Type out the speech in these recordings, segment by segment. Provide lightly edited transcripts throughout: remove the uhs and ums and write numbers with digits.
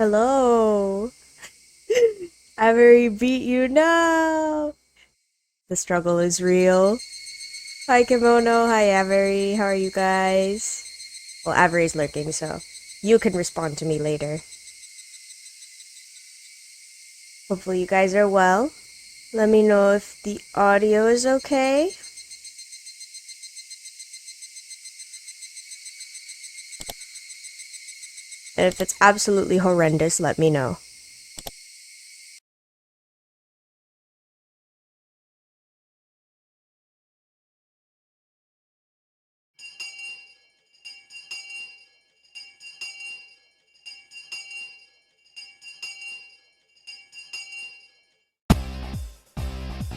Hello. Avery beat you now. The struggle is real. Hi Kimono, hi Avery, how are you guys? Well, Avery's lurking, so you can respond to me later. Hopefully you guys are well. Let me know if the audio is okay. And if it's absolutely horrendous, let me know.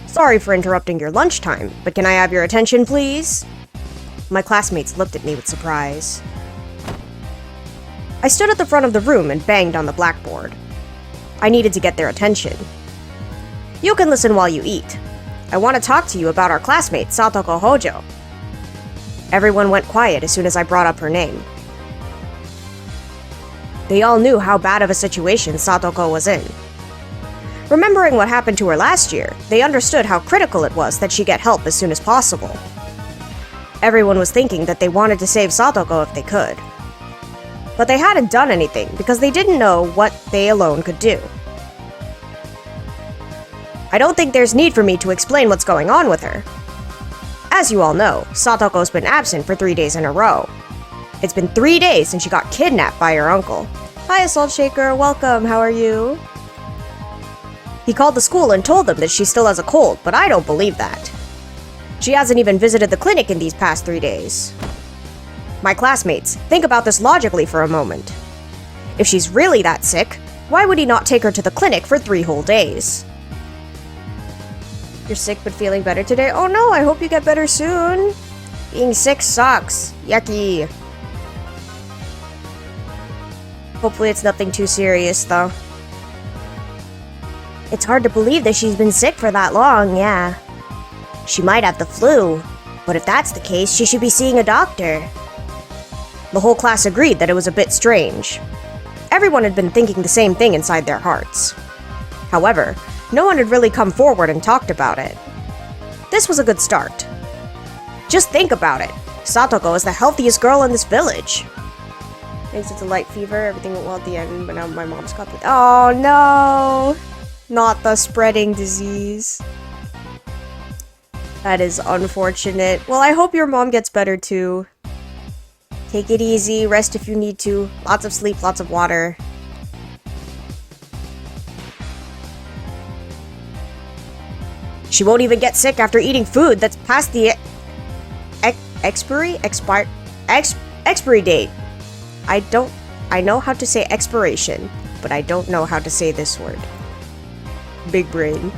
Sorry for interrupting your lunchtime, but can I have your attention, please? My classmates looked at me with surprise. I stood at the front of the room and banged on the blackboard. I needed to get their attention. You can listen while you eat. I want to talk to you about our classmate, Satoko Hojo. Everyone went quiet as soon as I brought up her name. They all knew how bad of a situation Satoko was in. Remembering what happened to her last year, they understood how critical it was that she get help as soon as possible. Everyone was thinking that they wanted to save Satoko if they could. But they hadn't done anything because they didn't know what they alone could do. I don't think there's need for me to explain what's going on with her. As you all know, Satoko's been absent for 3 days in a row. It's been 3 days since she got kidnapped by her uncle. Hi, Assault Shaker, welcome, how are you? He called the school and told them that she still has a cold, but I don't believe that. She hasn't even visited the clinic in these past 3 days. My classmates, think about this logically for a moment. If she's really that sick, why would he not take her to the clinic for 3 whole days? You're sick but feeling better today? Oh no, I hope you get better soon. Being sick sucks. Yucky. Hopefully it's nothing too serious though. It's hard to believe that she's been sick for that long, yeah. She might have the flu, but if that's the case, she should be seeing a doctor. The whole class agreed that it was a bit strange. Everyone had been thinking the same thing inside their hearts. However, no one had really come forward and talked about it. This was a good start. Just think about it. Satoko is the healthiest girl in this village. Thanks, it's a light fever. Everything went well at the end, but now my mom's got the— Oh no! Not the spreading disease. That is unfortunate. Well, I hope your mom gets better too. Take it easy, rest if you need to. Lots of sleep, lots of water. She won't even get sick after eating food that's past the expiry date. I know how to say expiration, but I don't know how to say this word. Big brain.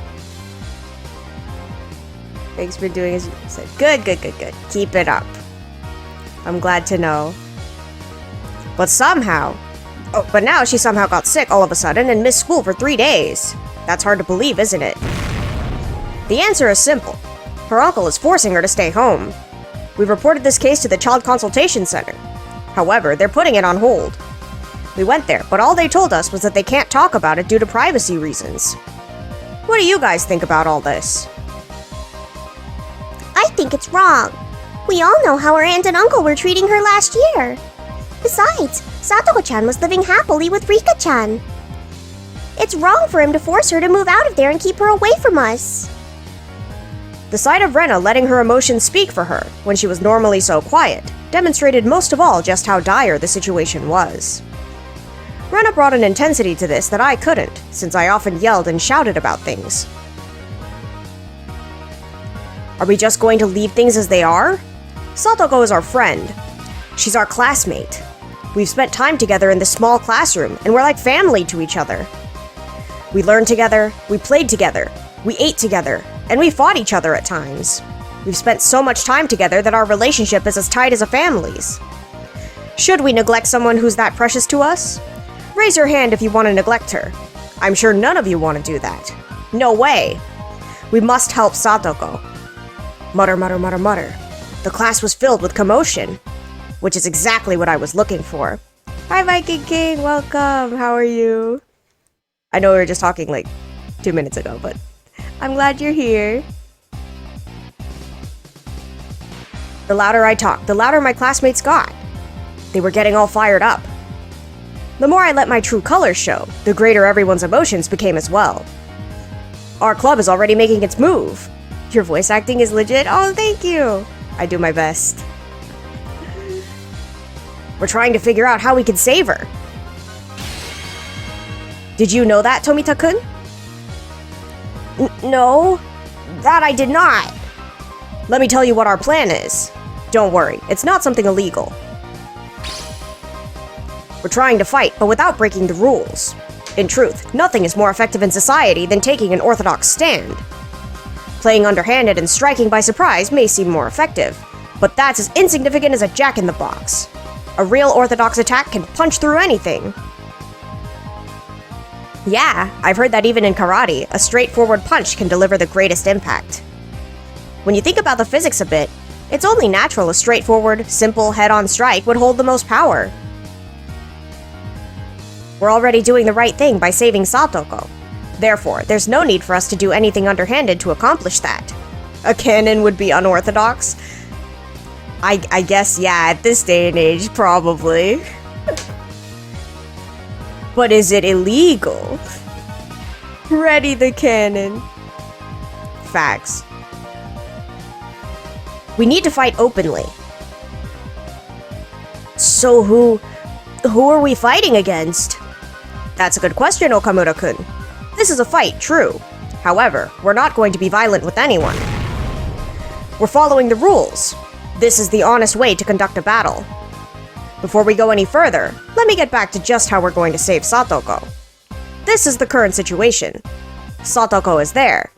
Thanks for doing as you said. Good. Keep it up. I'm glad to know. But now she somehow got sick all of a sudden and missed school for 3 days. That's hard to believe, isn't it? The answer is simple. Her uncle is forcing her to stay home. We've reported this case to the Child Consultation Center. However, they're putting it on hold. We went there, but all they told us was that they can't talk about it due to privacy reasons. What do you guys think about all this? I think it's wrong. We all know how her aunt and uncle were treating her last year. Besides, Satoko-chan was living happily with Rika-chan. It's wrong for him to force her to move out of there and keep her away from us. The sight of Rena letting her emotions speak for her, when she was normally so quiet, demonstrated most of all just how dire the situation was. Rena brought an intensity to this that I couldn't, since I often yelled and shouted about things. Are we just going to leave things as they are? Satoko is our friend. She's our classmate. We've spent time together in this small classroom, and we're like family to each other. We learned together, we played together, we ate together, and we fought each other at times. We've spent so much time together that our relationship is as tight as a family's. Should we neglect someone who's that precious to us? Raise your hand if you want to neglect her. I'm sure none of you want to do that. No way! We must help Satoko. Mutter. The class was filled with commotion, which is exactly what I was looking for. Hi, Viking King. Welcome. How are you? I know we were just talking like 2 minutes ago, but I'm glad you're here. The louder I talked, the louder my classmates got. They were getting all fired up. The more I let my true colors show, the greater everyone's emotions became as well. Our club is already making its move. Your voice acting is legit? Oh, thank you. I do my best. We're trying to figure out how we can save her. Did you know that, Tomita-kun? No, that I did not. Let me tell you what our plan is. Don't worry, it's not something illegal. We're trying to fight, but without breaking the rules. In truth, nothing is more effective in society than taking an orthodox stand. Playing underhanded and striking by surprise may seem more effective, but that's as insignificant as a jack-in-the-box. A real orthodox attack can punch through anything. Yeah, I've heard that even in karate, a straightforward punch can deliver the greatest impact. When you think about the physics a bit, it's only natural a straightforward, simple, head-on strike would hold the most power. We're already doing the right thing by saving Satoko. Therefore, there's no need for us to do anything underhanded to accomplish that. A cannon would be unorthodox? I guess, yeah, at this day and age, probably. But is it illegal? Ready the cannon. Facts. We need to fight openly. So who are we fighting against? That's a good question, Okamura-kun. This is a fight, true. However, we're not going to be violent with anyone. We're following the rules. This is the honest way to conduct a battle. Before we go any further, let me get back to just how we're going to save Satoko. This is the current situation. Satoko is there.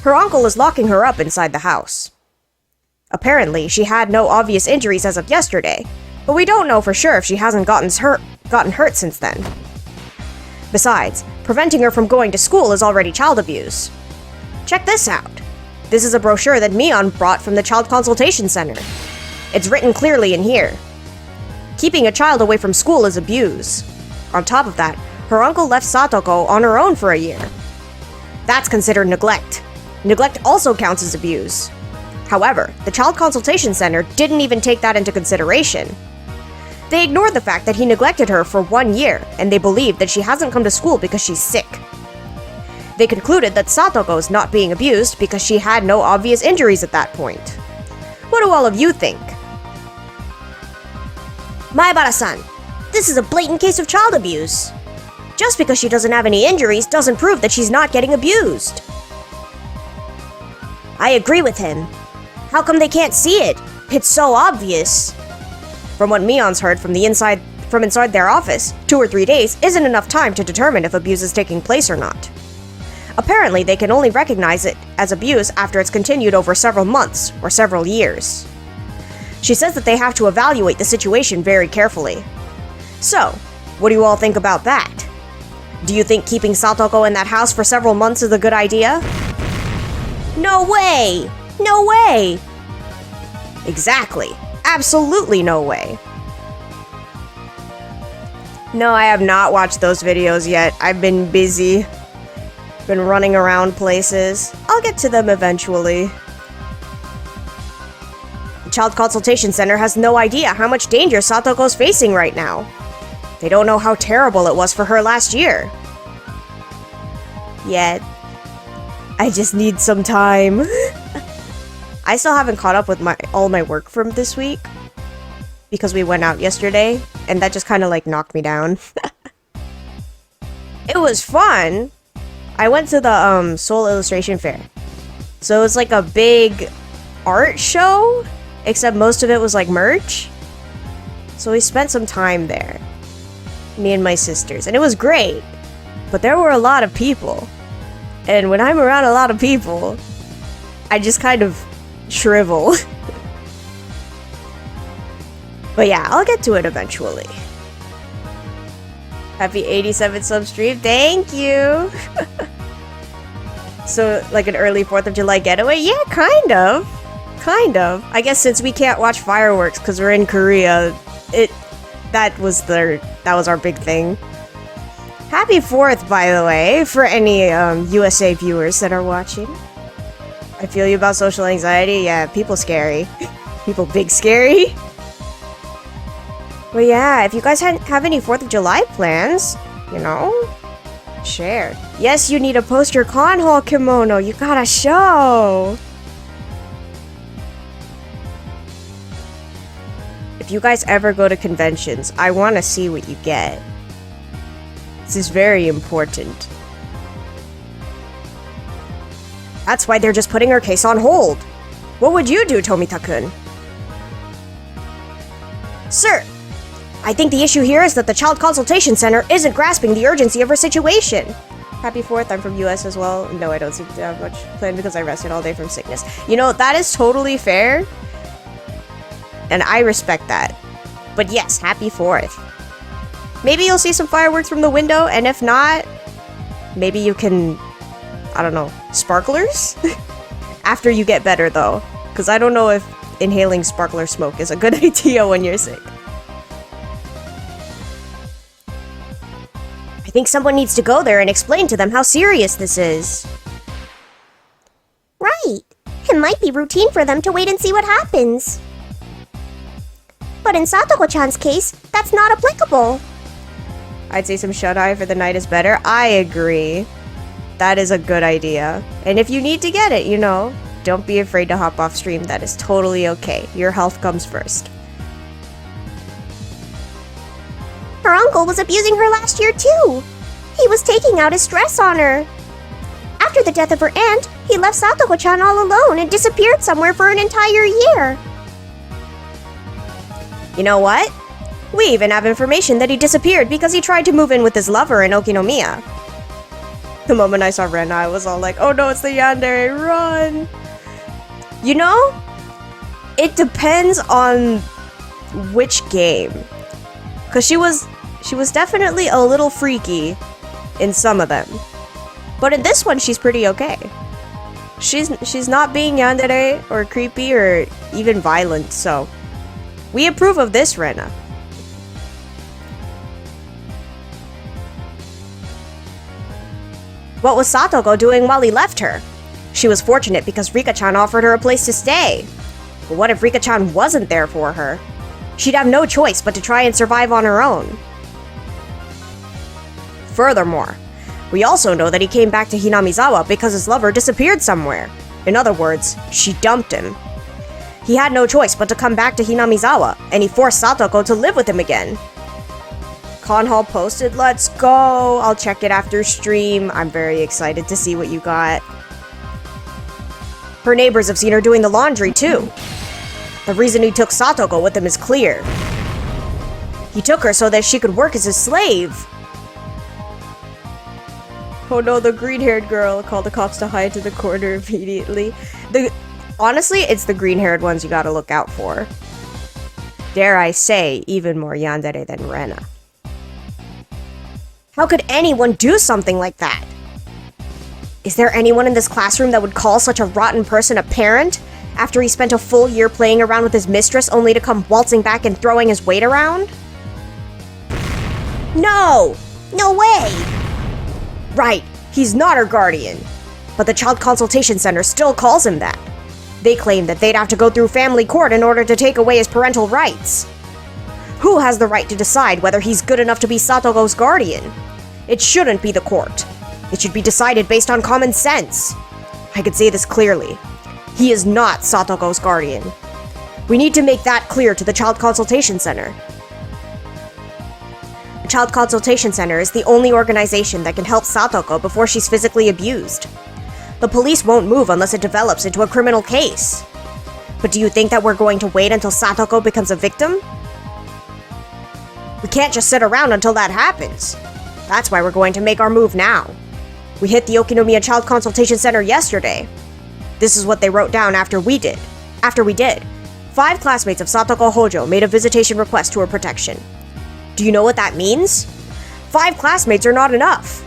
Her uncle is locking her up inside the house. Apparently, she had no obvious injuries as of yesterday, but we don't know for sure if she hasn't gotten hurt since then. Besides, preventing her from going to school is already child abuse. Check this out. This is a brochure that Mion brought from the Child Consultation Center. It's written clearly in here. Keeping a child away from school is abuse. On top of that, her uncle left Satoko on her own for a year. That's considered neglect. Neglect also counts as abuse. However, the Child Consultation Center didn't even take that into consideration. They ignored the fact that he neglected her for 1 year, and they believed that she hasn't come to school because she's sick. They concluded that Satoko is not being abused because she had no obvious injuries at that point. What do all of you think? Maebara-san, this is a blatant case of child abuse. Just because she doesn't have any injuries doesn't prove that she's not getting abused. I agree with him. How come they can't see it? It's so obvious. From what Mion's heard from inside their office, 2 or 3 days isn't enough time to determine if abuse is taking place or not. Apparently, they can only recognize it as abuse after it's continued over several months or several years. She says that they have to evaluate the situation very carefully. So, what do you all think about that? Do you think keeping Satoko in that house for several months is a good idea? No way! No way! Exactly. Absolutely no way. No, I have not watched those videos yet. I've been busy. Been running around places. I'll get to them eventually. The Child Consultation Center has no idea how much danger Satoko's facing right now. They don't know how terrible it was for her last year. Yet, I just need some time. I still haven't caught up with all my work from this week because we went out yesterday, and that just kind of like knocked me down. It was fun. I went to the Seoul Illustration Fair. So it was like a big art show, except most of it was like merch. So we spent some time there, me and my sisters, and it was great. But there were a lot of people. And when I'm around a lot of people, I just kind of shrivel. But yeah, I'll get to it eventually. Happy 87 sub stream. Thank you. So, like an early 4th of July getaway? Yeah, kind of. Kind of. I guess since we can't watch fireworks because we're in Korea, that was our big thing. Happy 4th, by the way, for any USA viewers that are watching. I feel you about social anxiety. Yeah, people scary. People big scary. But yeah, if you guys have any 4th of July plans, you know, share. Yes, you need to post your con hall kimono. You gotta show. If you guys ever go to conventions, I want to see what you get. This is very important. That's why they're just putting her case on hold. What would you do, Tomita-kun? Sir, I think the issue here is that the Child Consultation Center isn't grasping the urgency of her situation. Happy 4th, I'm from US as well. No, I don't seem to have much planned because I rested all day from sickness. You know, that is totally fair. And I respect that. But yes, happy 4th. Maybe you'll see some fireworks from the window, and if not, maybe you can, I don't know, sparklers? After you get better, though. Because I don't know if inhaling sparkler smoke is a good idea when you're sick. I think someone needs to go there and explain to them how serious this is. Right. It might be routine for them to wait and see what happens. But in Satoko-chan's case, that's not applicable. I'd say some shut-eye for the night is better. I agree. That is a good idea. And if you need to get it, you know, don't be afraid to hop off stream. That is totally okay. Your health comes first. Her uncle was abusing her last year too. He was taking out his stress on her. After the death of her aunt, he left Satoko-chan all alone and disappeared somewhere for an entire year. You know what? We even have information that he disappeared because he tried to move in with his lover in Okinomiya. The moment I saw Rena, I was all like, oh no, it's the yandere, run! You know, it depends on which game. Because she was definitely a little freaky in some of them. But in this one, she's pretty okay. She's not being yandere or creepy or even violent, so we approve of this, Rena. What was Satoko doing while he left her? She was fortunate because Rika-chan offered her a place to stay. But what if Rika-chan wasn't there for her? She'd have no choice but to try and survive on her own. Furthermore, we also know that he came back to Hinamizawa because his lover disappeared somewhere. In other words, she dumped him. He had no choice but to come back to Hinamizawa, and he forced Satoko to live with him again. Con Hall posted, let's go! I'll check it after stream. I'm very excited to see what you got. Her neighbors have seen her doing the laundry too. The reason he took Satoko with him is clear. He took her so that she could work as his slave. Oh no, the green-haired girl called the cops to hide to the corner immediately. Honestly, it's the green-haired ones you gotta look out for. Dare I say, even more yandere than Rena. How could anyone do something like that? Is there anyone in this classroom that would call such a rotten person a parent after he spent a full year playing around with his mistress only to come waltzing back and throwing his weight around? No! No way! Right, he's not her guardian. But the Child Consultation Center still calls him that. They claim that they'd have to go through family court in order to take away his parental rights. Who has the right to decide whether he's good enough to be Satoko's guardian? It shouldn't be the court. It should be decided based on common sense. I could say this clearly. He is not Satoko's guardian. We need to make that clear to the Child Consultation Center. The Child Consultation Center is the only organization that can help Satoko before she's physically abused. The police won't move unless it develops into a criminal case. But do you think that we're going to wait until Satoko becomes a victim? We can't just sit around until that happens. That's why we're going to make our move now. We hit the Okinomiya Child Consultation Center yesterday. This is what they wrote down after we did. 5 classmates of Satoko Hojo made a visitation request to her protection. Do you know what that means? 5 classmates are not enough.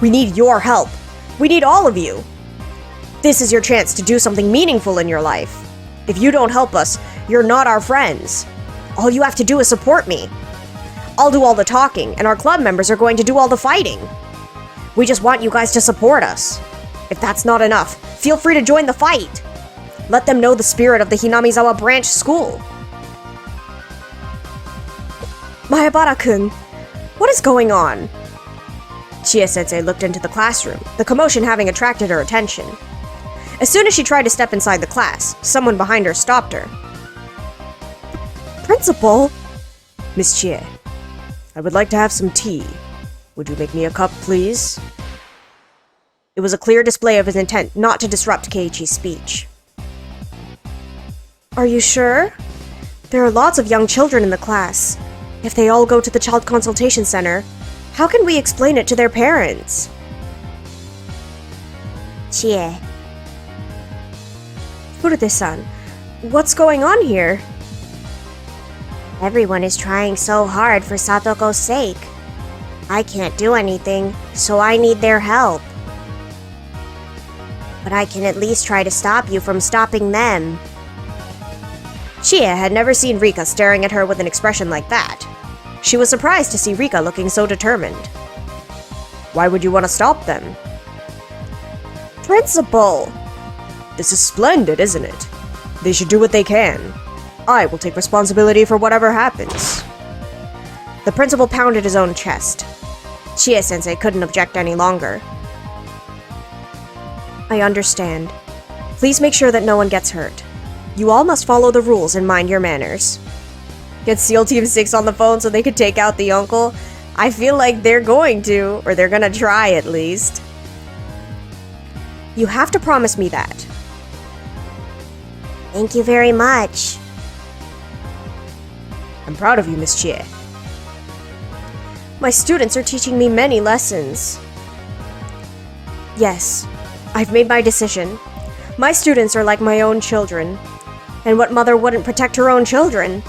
We need your help. We need all of you. This is your chance to do something meaningful in your life. If you don't help us, you're not our friends. All you have to do is support me. I'll do all the talking, and our club members are going to do all the fighting. We just want you guys to support us. If that's not enough, feel free to join the fight. Let them know the spirit of the Hinamizawa branch school. Mayabara-kun, what is going on? Chie-sensei looked into the classroom, the commotion having attracted her attention. As soon as she tried to step inside the class, someone behind her stopped her. Principal? Miss Chie, I would like to have some tea. Would you make me a cup, please? It was a clear display of his intent not to disrupt Keiichi's speech. Are you sure? There are lots of young children in the class. If they all go to the Child Consultation Center, how can we explain it to their parents? Chie. Furude-san, what's going on here? Everyone is trying so hard for Satoko's sake. I can't do anything, so I need their help. But I can at least try to stop you from stopping them. Chie had never seen Rika staring at her with an expression like that. She was surprised to see Rika looking so determined. Why would you want to stop them? Principal! This is splendid, isn't it? They should do what they can. I will take responsibility for whatever happens. The principal pounded his own chest. Chie-sensei couldn't object any longer. I understand. Please make sure that no one gets hurt. You all must follow the rules and mind your manners. Get SEAL Team 6 on the phone so they could take out the uncle? I feel like they're going to, or they're gonna try at least. You have to promise me that. Thank you very much. I'm proud of you, Miss Chie. My students are teaching me many lessons. Yes, I've made my decision. My students are like my own children. And what mother wouldn't protect her own children?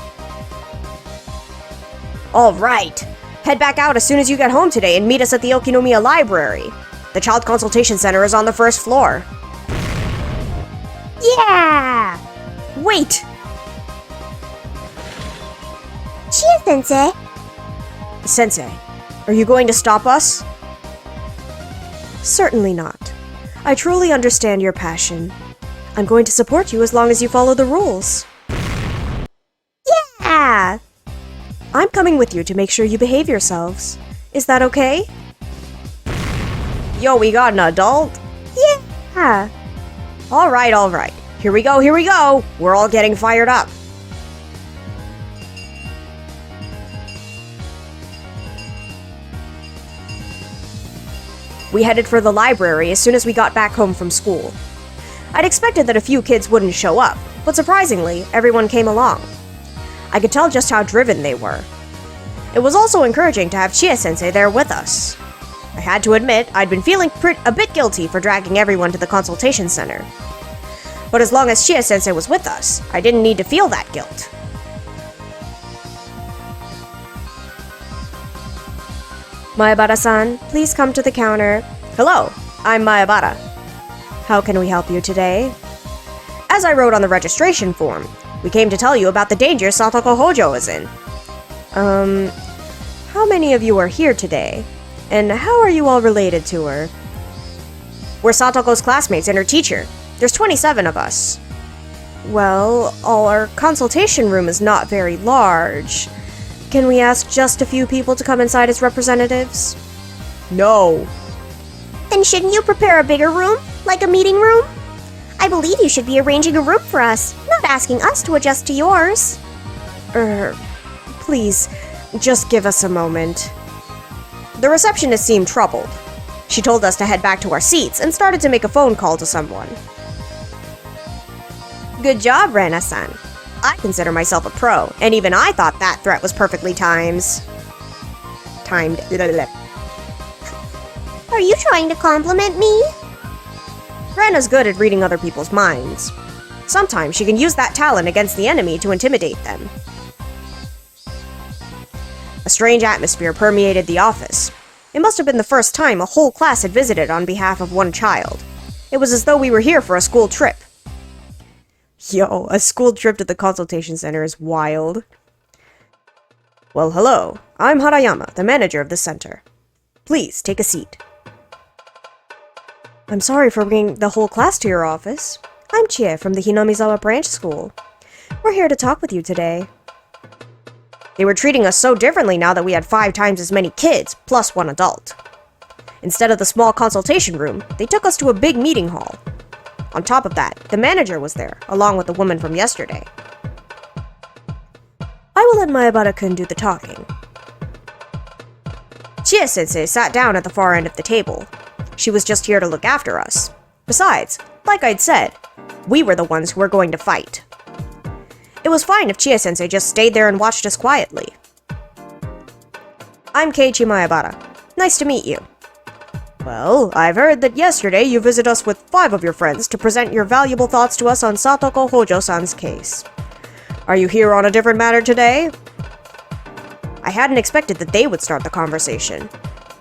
All right. Head back out as soon as you get home today and meet us at the Okinomiya Library. The Child Consultation Center is on the first floor. Yeah! Wait! Chie-sensei. Sensei, are you going to stop us? Certainly not. I truly understand your passion. I'm going to support you as long as you follow the rules. Yeah! I'm coming with you to make sure you behave yourselves. Is that okay? Yo, we got an adult? Yeah! Alright, alright. Here we go, here we go! We're all getting fired up. We headed for the library as soon as we got back home from school. I'd expected that a few kids wouldn't show up, but surprisingly, everyone came along. I could tell just how driven they were. It was also encouraging to have Chie-sensei there with us. I had to admit, I'd been feeling a bit guilty for dragging everyone to the consultation center. But as long as Chie-sensei was with us, I didn't need to feel that guilt. Mayabara-san, please come to the counter. Hello, I'm Mayabara. How can we help you today? As I wrote on the registration form, we came to tell you about the danger Satoko Hojo is in. How many of you are here today? And how are you all related to her? We're Satoko's classmates and her teacher. There's 27 of us. Well, our consultation room is not very large. Can we ask just a few people to come inside as representatives? No. Then shouldn't you prepare a bigger room? Like a meeting room? I believe you should be arranging a room for us, not asking us to adjust to yours. Please, just give us a moment. The receptionist seemed troubled. She told us to head back to our seats and started to make a phone call to someone. Good job, Rena-san. I consider myself a pro, and even I thought that threat was perfectly timed. Are you trying to compliment me? Rena's good at reading other people's minds. Sometimes she can use that talent against the enemy to intimidate them. A strange atmosphere permeated the office. It must have been the first time a whole class had visited on behalf of one child. It was as though we were here for a school trip. Yo, a school trip to the consultation center is wild. Well, hello. I'm Harayama, the manager of the center. Please, take a seat. I'm sorry for bringing the whole class to your office. I'm Chie from the Hinamizawa branch school. We're here to talk with you today. They were treating us so differently now that we had 5 times as many kids, plus 1 adult. Instead of the small consultation room, they took us to a big meeting hall. On top of that, the manager was there, along with the woman from yesterday. I will let Mayabara-kun do the talking. Chie-sensei sat down at the far end of the table. She was just here to look after us. Besides, like I'd said, we were the ones who were going to fight. It was fine if Chie-sensei just stayed there and watched us quietly. I'm Keiichi Mayabara. Nice to meet you. Well, I've heard that yesterday you visited us with 5 of your friends to present your valuable thoughts to us on Satoko Hojo-san's case. Are you here on a different matter today? I hadn't expected that they would start the conversation.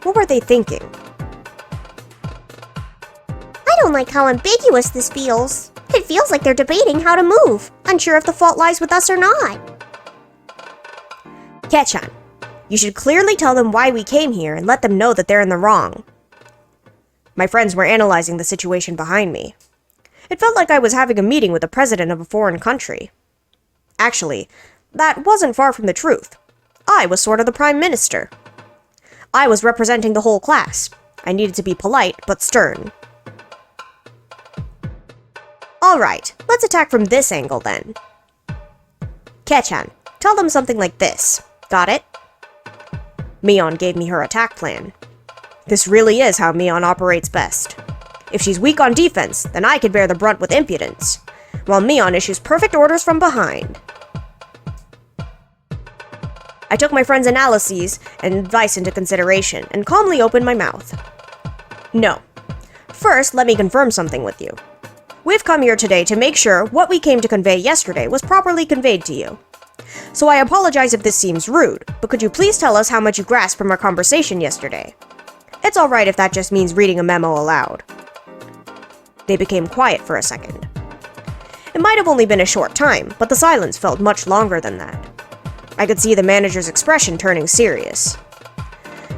What were they thinking? I don't like how ambiguous this feels. It feels like they're debating how to move, unsure if the fault lies with us or not. Ketchan, you should clearly tell them why we came here and let them know that they're in the wrong. My friends were analyzing the situation behind me. It felt like I was having a meeting with the president of a foreign country. Actually, that wasn't far from the truth. I was sort of the prime minister. I was representing the whole class. I needed to be polite, but stern. Alright, let's attack from this angle then. Ketchan, tell them something like this. Got it? Mion gave me her attack plan. This really is how Mion operates best. If she's weak on defense, then I can bear the brunt with impudence, while Mion issues perfect orders from behind. I took my friend's analyses and advice into consideration and calmly opened my mouth. No. First, let me confirm something with you. We've come here today to make sure what we came to convey yesterday was properly conveyed to you. So I apologize if this seems rude, but could you please tell us how much you grasped from our conversation yesterday? It's alright if that just means reading a memo aloud. They became quiet for a second. It might have only been a short time, but the silence felt much longer than that. I could see the manager's expression turning serious.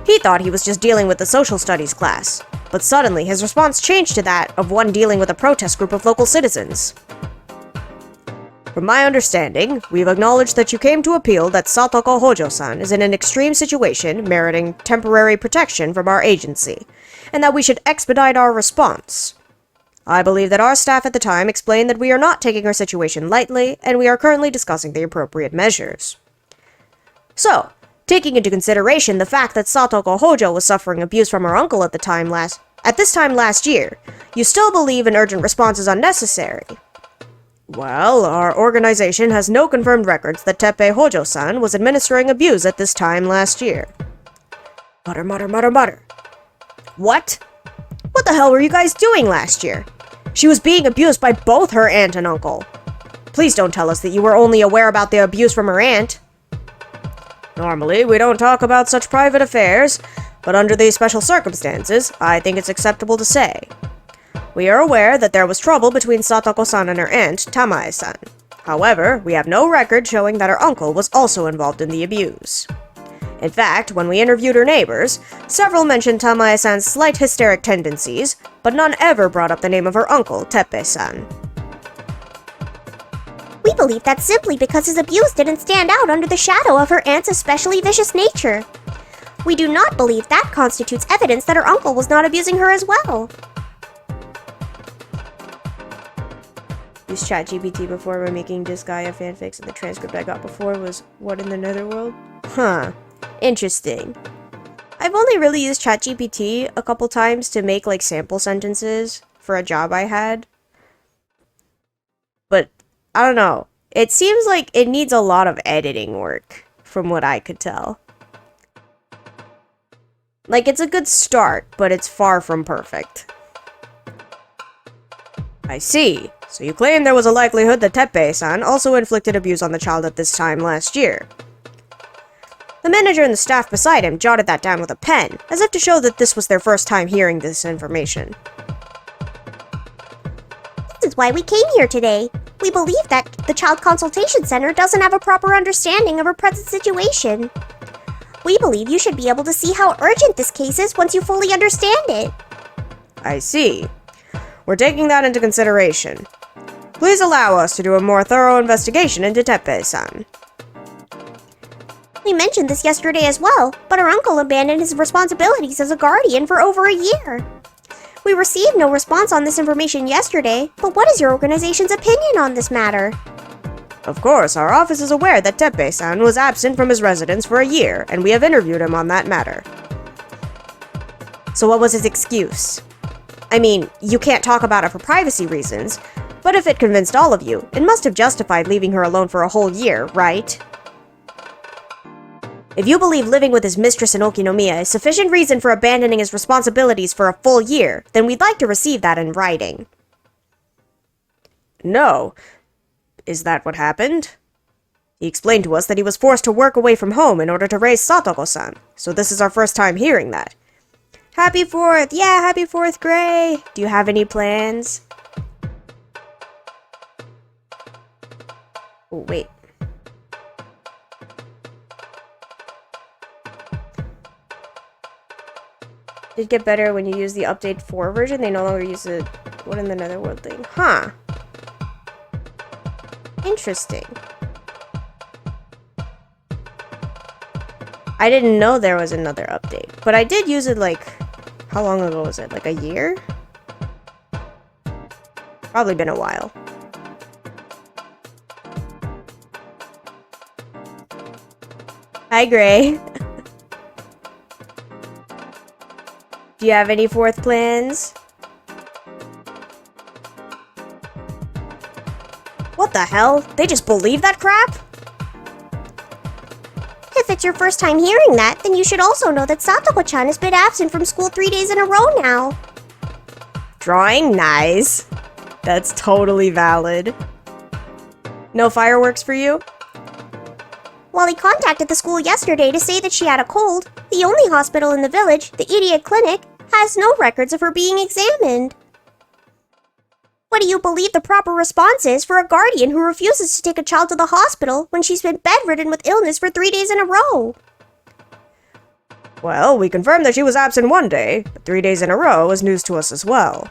He thought he was just dealing with the social studies class, but suddenly his response changed to that of one dealing with a protest group of local citizens. From my understanding, we've acknowledged that you came to appeal that Satoko Hojo-san is in an extreme situation meriting temporary protection from our agency, and that we should expedite our response. I believe that our staff at the time explained that we are not taking our situation lightly, and we are currently discussing the appropriate measures. So, taking into consideration the fact that Satoko Hojo was suffering abuse from her uncle at this time last year, you still believe an urgent response is unnecessary. Well, our organization has no confirmed records that Teppei Hojo-san was administering abuse at this time last year. Mutter, mutter, mutter, mutter. What? What the hell were you guys doing last year? She was being abused by both her aunt and uncle. Please don't tell us that you were only aware about the abuse from her aunt. Normally, we don't talk about such private affairs, but under these special circumstances, I think it's acceptable to say. We are aware that there was trouble between Satoko-san and her aunt, Tamae-san. However, we have no record showing that her uncle was also involved in the abuse. In fact, when we interviewed her neighbors, several mentioned Tamae-san's slight hysteric tendencies, but none ever brought up the name of her uncle, Teppei-san. We believe that's simply because his abuse didn't stand out under the shadow of her aunt's especially vicious nature. We do not believe that constitutes evidence that her uncle was not abusing her as well. Used ChatGPT before when making Disgaea fanfics, and the transcript I got before was "What in the Netherworld?" Huh. Interesting. I've only really used ChatGPT a couple times to make like sample sentences for a job I had. But I don't know. It seems like it needs a lot of editing work, from what I could tell. Like, it's a good start, but it's far from perfect. I see. So you claim there was a likelihood that Teppei-san also inflicted abuse on the child at this time last year. The manager and the staff beside him jotted that down with a pen, as if to show that this was their first time hearing this information. This is why we came here today. We believe that the Child Consultation Center doesn't have a proper understanding of her present situation. We believe you should be able to see how urgent this case is once you fully understand it. I see. We're taking that into consideration. Please allow us to do a more thorough investigation into Teppei-san. We mentioned this yesterday as well, but our uncle abandoned his responsibilities as a guardian for over a year. We received no response on this information yesterday, but what is your organization's opinion on this matter? Of course, our office is aware that Teppei-san was absent from his residence for a year, and we have interviewed him on that matter. So what was his excuse? I mean, you can't talk about it for privacy reasons, but if it convinced all of you, it must have justified leaving her alone for a whole year, right? If you believe living with his mistress in Okinomiya is sufficient reason for abandoning his responsibilities for a full year, then we'd like to receive that in writing. No. Is that what happened? He explained to us that he was forced to work away from home in order to raise Satoko-san, so this is our first time hearing that. Happy 4th! Yeah, happy 4th, Gray! Do you have any plans? Oh, wait. Did get better when you use the update 4 version. They no longer use the what in the netherworld thing. Huh. Interesting. I didn't know there was another update, but I did use it like, how long ago was it? Like a year? Probably been a while. Hi, Gray. Do you have any 4th plans? What the hell? They just believe that crap? If it's your first time hearing that, then you should also know that Satoko-chan has been absent from school 3 days in a row now. Drawing? Nice. That's totally valid. No fireworks for you? While he contacted the school yesterday to say that she had a cold, the only hospital in the village, the Idiot Clinic, has no records of her being examined. What do you believe the proper response is for a guardian who refuses to take a child to the hospital when she's been bedridden with illness for 3 days in a row? Well, we confirmed that she was absent 1 day, but 3 days in a row is news to us as well.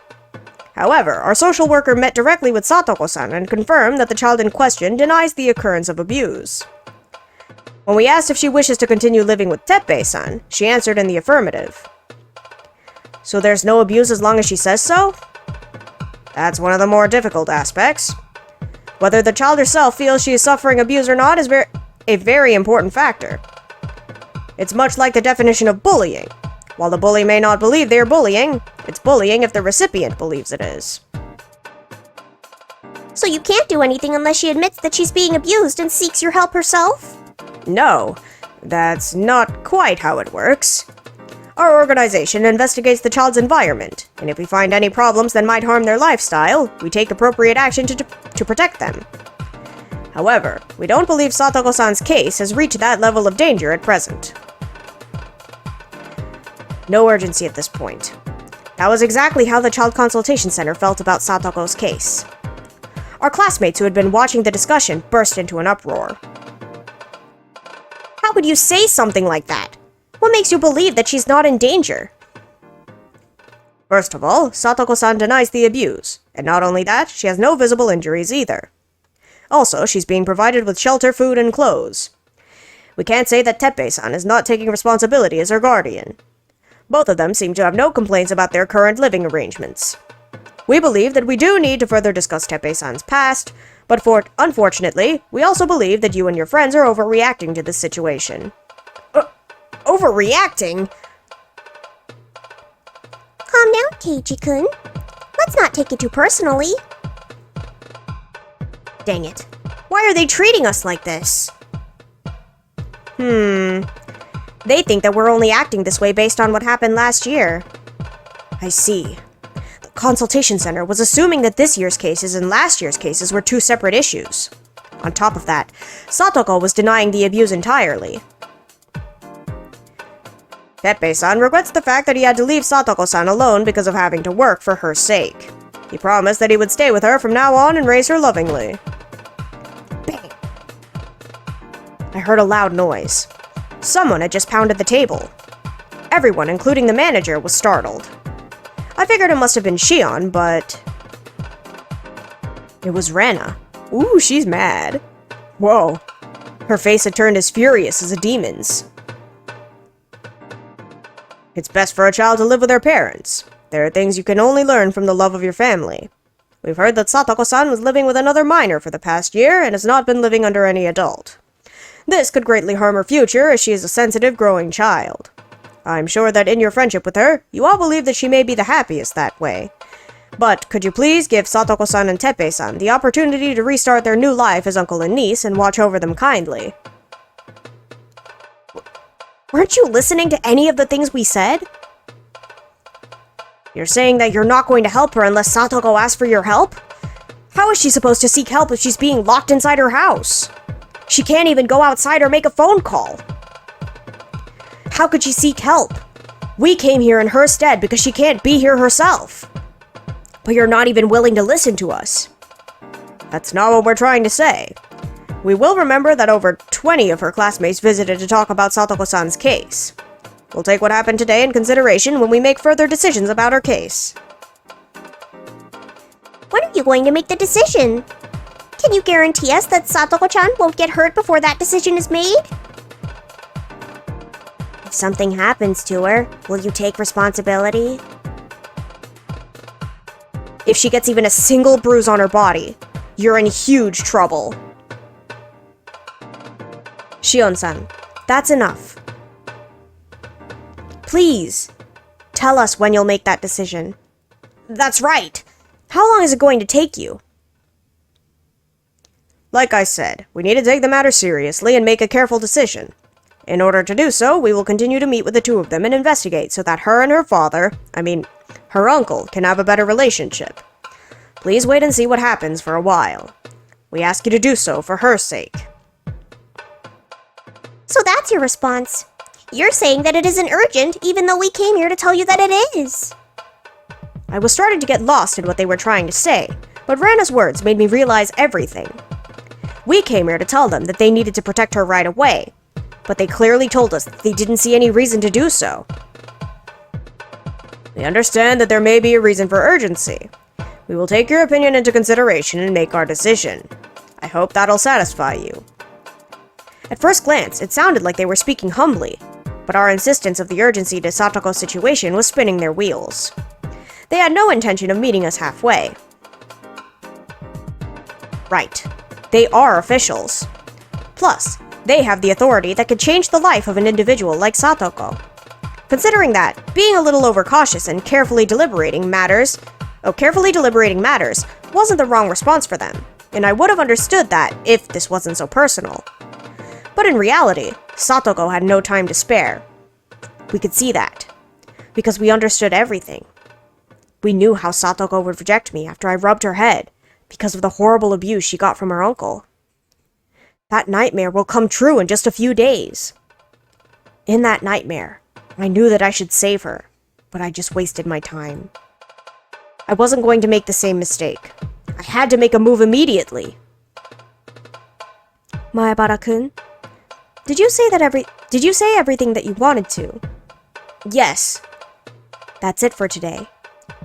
However, our social worker met directly with Satoko-san and confirmed that the child in question denies the occurrence of abuse. When we asked if she wishes to continue living with Teppei-san, she answered in the affirmative. So there's no abuse as long as she says so? That's one of the more difficult aspects. Whether the child herself feels she is suffering abuse or not is a very important factor. It's much like the definition of bullying. While the bully may not believe they are bullying, it's bullying if the recipient believes it is. So you can't do anything unless she admits that she's being abused and seeks your help herself? No, that's not quite how it works. Our organization investigates the child's environment, and if we find any problems that might harm their lifestyle, we take appropriate action to protect them. However, we don't believe Satoko-san's case has reached that level of danger at present. No urgency at this point. That was exactly how the Child Consultation Center felt about Satoko's case. Our classmates who had been watching the discussion burst into an uproar. How could you say something like that? What makes you believe that she's not in danger? First of all, Satoko-san denies the abuse, and not only that, she has no visible injuries either. Also, she's being provided with shelter, food, and clothes. We can't say that Teppei-san is not taking responsibility as her guardian. Both of them seem to have no complaints about their current living arrangements. We believe that we do need to further discuss Teppei-san's past, but unfortunately, we also believe that you and your friends are overreacting to this situation. Overreacting? Calm down, Keiji-kun. Let's not take it too personally. Dang it. Why are they treating us like this? They think that we're only acting this way based on what happened last year. I see. The consultation center was assuming that this year's cases and last year's cases were two separate issues. On top of that, Satoko was denying the abuse entirely. Teppei-san regrets the fact that he had to leave Satoko-san alone because of having to work for her sake. He promised that he would stay with her from now on and raise her lovingly. Bang! I heard a loud noise. Someone had just pounded the table. Everyone, including the manager, was startled. I figured it must have been Shion, but... it was Rena. Ooh, she's mad. Whoa. Her face had turned as furious as a demon's. It's best for a child to live with her parents. There are things you can only learn from the love of your family. We've heard that Satoko-san was living with another minor for the past year and has not been living under any adult. This could greatly harm her future as she is a sensitive, growing child. I'm sure that in your friendship with her, you all believe that she may be the happiest that way. But could you please give Satoko-san and Teppei-san the opportunity to restart their new life as uncle and niece and watch over them kindly? Weren't you listening to any of the things we said? You're saying that you're not going to help her unless Satoko asks for your help? How is she supposed to seek help if she's being locked inside her house? She can't even go outside or make a phone call. How could she seek help? We came here in her stead because she can't be here herself. But you're not even willing to listen to us. That's not what we're trying to say. We will remember that over 20 of her classmates visited to talk about Satoko-san's case. We'll take what happened today in consideration when we make further decisions about her case. When are you going to make the decision? Can you guarantee us that Satoko-chan won't get hurt before that decision is made? If something happens to her, will you take responsibility? If she gets even a single bruise on her body, you're in huge trouble. Shion-san, that's enough. Please, tell us when you'll make that decision. That's right! How long is it going to take you? Like I said, we need to take the matter seriously and make a careful decision. In order to do so, we will continue to meet with the two of them and investigate so that her and her father, her uncle, can have a better relationship. Please wait and see what happens for a while. We ask you to do so for her sake. So that's your response. You're saying that it isn't urgent, even though we came here to tell you that it is. I was starting to get lost in what they were trying to say, but Rana's words made me realize everything. We came here to tell them that they needed to protect her right away, but they clearly told us that they didn't see any reason to do so. We understand that there may be a reason for urgency. We will take your opinion into consideration and make our decision. I hope that'll satisfy you. At first glance, it sounded like they were speaking humbly, but our insistence of the urgency to Satoko's situation was spinning their wheels. They had no intention of meeting us halfway. Right. They are officials. Plus, they have the authority that could change the life of an individual like Satoko. Considering that, being a little overcautious and carefully deliberating matters wasn't the wrong response for them, and I would have understood that if this wasn't so personal. But in reality, Satoko had no time to spare. We could see that, because we understood everything. We knew how Satoko would reject me after I rubbed her head, because of the horrible abuse she got from her uncle. That nightmare will come true in just a few days. In that nightmare, I knew that I should save her, but I just wasted my time. I wasn't going to make the same mistake. I had to make a move immediately. Maebara-kun, did you say everything that you wanted to? Yes. That's it for today.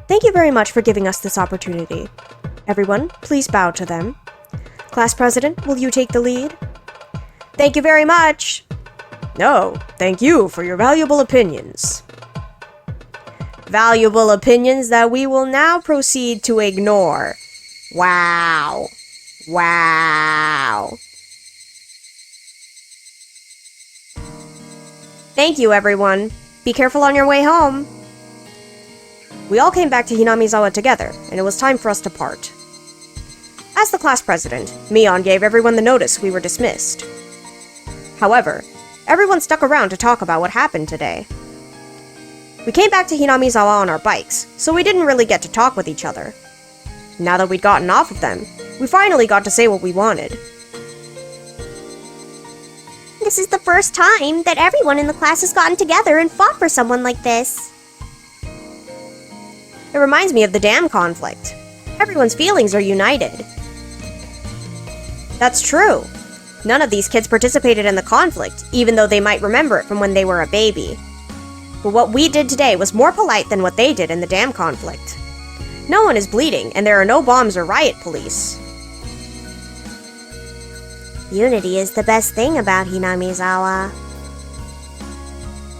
Thank you very much for giving us this opportunity. Everyone, please bow to them. Class President, will you take the lead? Thank you very much! No, thank you for your valuable opinions. Valuable opinions that we will now proceed to ignore. Wow. Wow. Thank you, everyone. Be careful on your way home. We all came back to Hinamizawa together, and it was time for us to part. As the class president, Mion gave everyone the notice we were dismissed. However, everyone stuck around to talk about what happened today. We came back to Hinamizawa on our bikes, so we didn't really get to talk with each other. Now that we'd gotten off of them, we finally got to say what we wanted. This is the first time that everyone in the class has gotten together and fought for someone like this. It reminds me of the dam conflict. Everyone's feelings are united. That's true. None of these kids participated in the conflict, even though they might remember it from when they were a baby. But what we did today was more polite than what they did in the dam conflict. No one is bleeding, and there are no bombs or riot police. Unity is the best thing about Hinamizawa.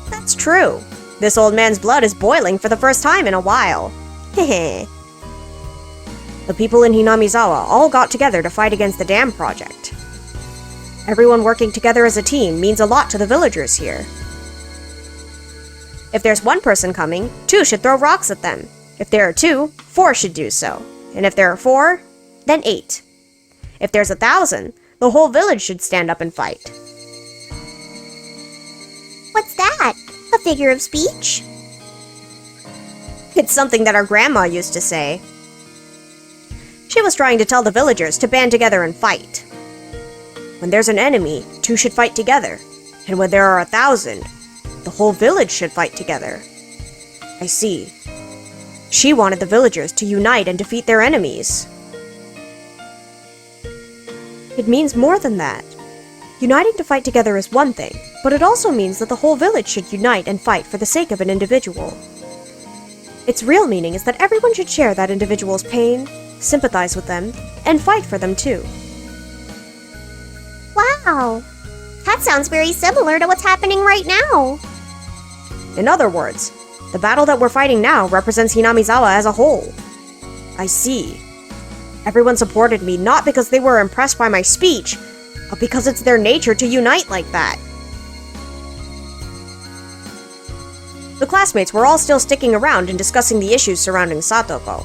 That's true. This old man's blood is boiling for the first time in a while. Hehe. The people in Hinamizawa all got together to fight against the dam project. Everyone working together as a team means a lot to the villagers here. If there's one person coming, 2 should throw rocks at them. If there are 2, 4 should do so. And if there are 4, then 8. If there's 1,000, the whole village should stand up and fight. What's that? A figure of speech? It's something that our grandma used to say. She was trying to tell the villagers to band together and fight. When there's an enemy, 2 should fight together. And when there are 1,000, the whole village should fight together. I see. She wanted the villagers to unite and defeat their enemies. It means more than that. Uniting to fight together is one thing, but it also means that the whole village should unite and fight for the sake of an individual. Its real meaning is that everyone should share that individual's pain, sympathize with them, and fight for them too. Wow! That sounds very similar to what's happening right now. In other words, the battle that we're fighting now represents Hinamizawa as a whole. I see. Everyone supported me not because they were impressed by my speech, but because it's their nature to unite like that. The classmates were all still sticking around and discussing the issues surrounding Satoko.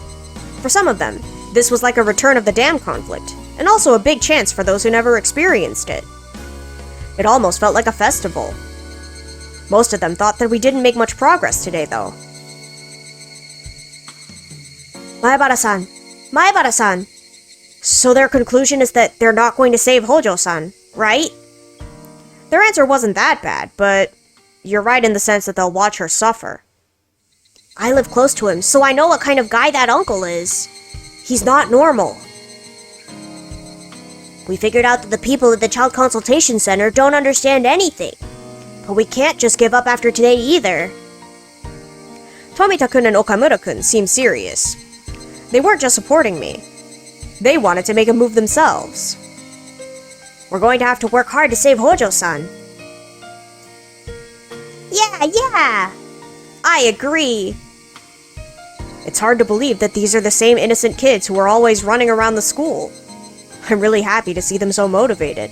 For some of them, this was like a return of the dam conflict, and also a big chance for those who never experienced it. It almost felt like a festival. Most of them thought that we didn't make much progress today, though. Maebara-san! Maebara-san! So their conclusion is that they're not going to save Hojo-san, right? Their answer wasn't that bad, but you're right in the sense that they'll watch her suffer. I live close to him, so I know what kind of guy that uncle is. He's not normal. We figured out that the people at the Child Consultation Center don't understand anything. But we can't just give up after today either. Tomita-kun and Okamura-kun seemed serious. They weren't just supporting me. They wanted to make a move themselves. We're going to have to work hard to save Hojo-san. Yeah! I agree. It's hard to believe that these are the same innocent kids who are always running around the school. I'm really happy to see them so motivated.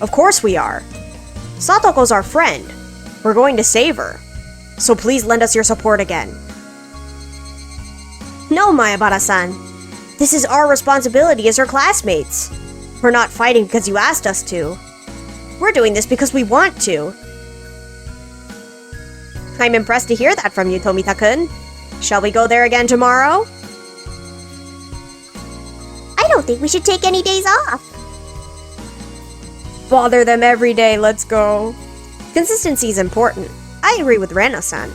Of course we are. Satoko's our friend. We're going to save her. So please lend us your support again. No, Maebara-san. This is our responsibility as her classmates. We're not fighting because you asked us to. We're doing this because we want to. I'm impressed to hear that from you, Tomita-kun. Shall we go there again tomorrow? I don't think we should take any days off. Bother them every day, let's go. Consistency is important. I agree with Rena-san.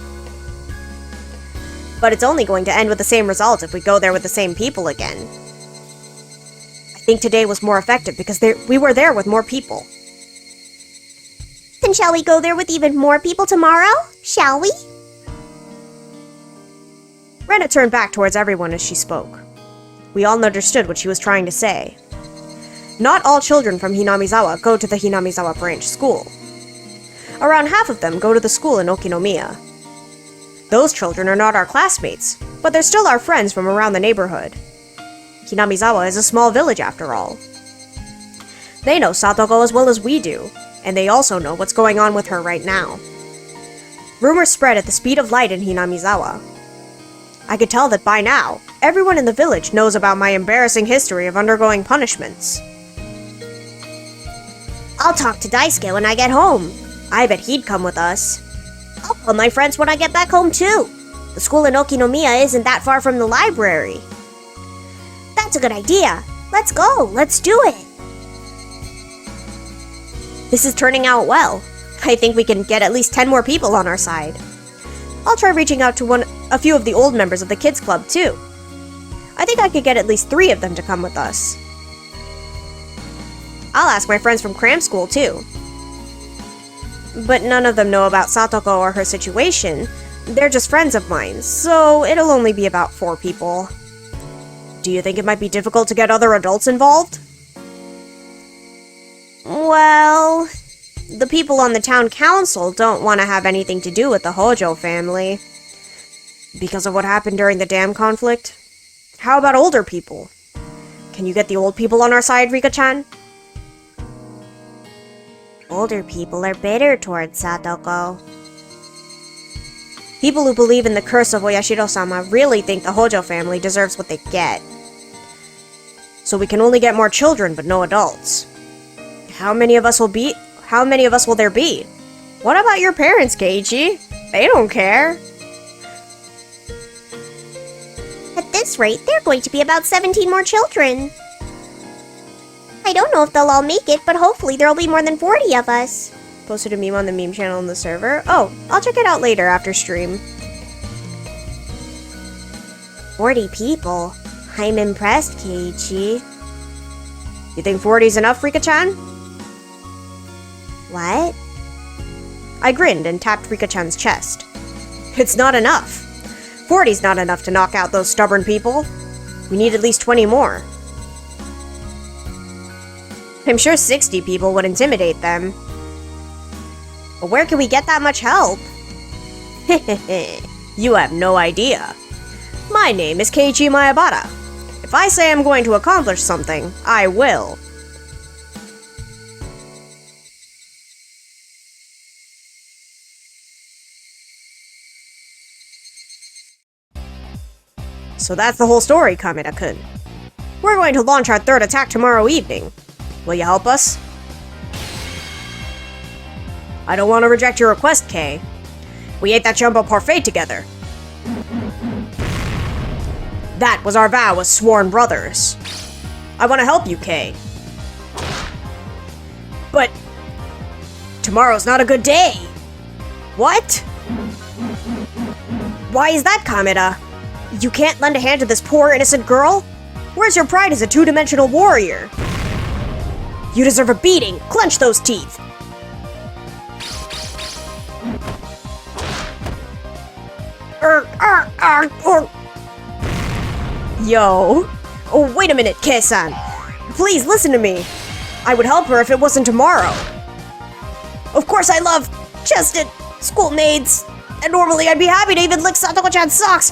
But it's only going to end with the same result if we go there with the same people again. I think today was more effective because we were there with more people. Then shall we go there with even more people tomorrow? Shall we? Rena turned back towards everyone as she spoke. We all understood what she was trying to say. Not all children from Hinamizawa go to the Hinamizawa branch school. Around half of them go to the school in Okinomiya. Those children are not our classmates, but they're still our friends from around the neighborhood. Hinamizawa is a small village after all. They know Satoko as well as we do, and they also know what's going on with her right now. Rumors spread at the speed of light in Hinamizawa. I could tell that by now, everyone in the village knows about my embarrassing history of undergoing punishments. I'll talk to Daisuke when I get home. I bet he'd come with us. I'll call my friends when I get back home too. The school in Okinomiya isn't that far from the library. That's a good idea. Let's go. Let's do it. This is turning out well. I think we can get at least 10 more people on our side. I'll try reaching out to a few of the old members of the kids club too. I think I could get at least 3 of them to come with us. I'll ask my friends from cram school, too. But none of them know about Satoko or her situation. They're just friends of mine, so it'll only be about 4 people. Do you think it might be difficult to get other adults involved? Well, the people on the town council don't want to have anything to do with the Hojo family. Because of what happened during the dam conflict? How about older people? Can you get the old people on our side, Rika-chan? Older people are bitter towards Satoko. People who believe in the curse of Oyashiro-sama really think the Hojo family deserves what they get. So we can only get more children, but no adults. How many of us will there be? What about your parents, Keiichi? They don't care. At this rate, there are going to be about 17 more children. I don't know if they'll all make it, but hopefully there'll be more than 40 of us. Posted a meme on the meme channel on the server. Oh, I'll check it out later after stream. 40 people? I'm impressed, Keiichi. You think 40's enough, Rika-chan? What? I grinned and tapped Rika-chan's chest. It's not enough. 40's not enough to knock out those stubborn people. We need at least 20 more. I'm sure 60 people would intimidate them. But where can we get that much help? You have no idea. My name is Keiichi Mayabara. If I say I'm going to accomplish something, I will. So that's the whole story, Kameda-kun. We're going to launch our 3rd attack tomorrow evening. Will you help us? I don't want to reject your request, Kay. We ate that jumbo parfait together. That was our vow as sworn brothers. I want to help you, Kay. But tomorrow's not a good day. What? Why is that, Kameda? You can't lend a hand to this poor, innocent girl? Where's your pride as a 2-dimensional warrior? You deserve a beating! Clench those teeth! Yo. Oh, wait a minute, Kei-san. Please listen to me. I would help her if it wasn't tomorrow. Of course I love chested schoolmates. And normally I'd be happy to even lick Satoko-chan's socks.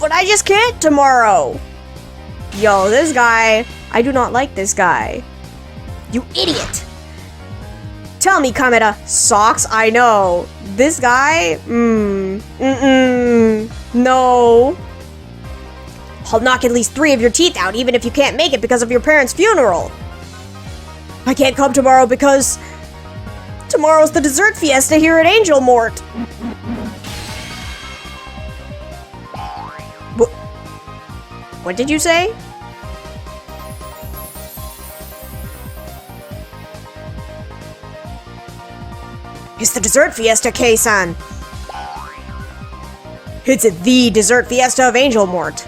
But I just can't tomorrow. Yo, this guy. I do not like this guy. You idiot. Tell me, Kameda. Socks? I know. This guy? No. I'll knock at least 3 of your teeth out, even if you can't make it because of your parents' funeral. I can't come tomorrow because tomorrow's the dessert fiesta here at Angel Mort. What did you say? It's the dessert fiesta, Kei-san. It's the dessert fiesta of Angel Mort.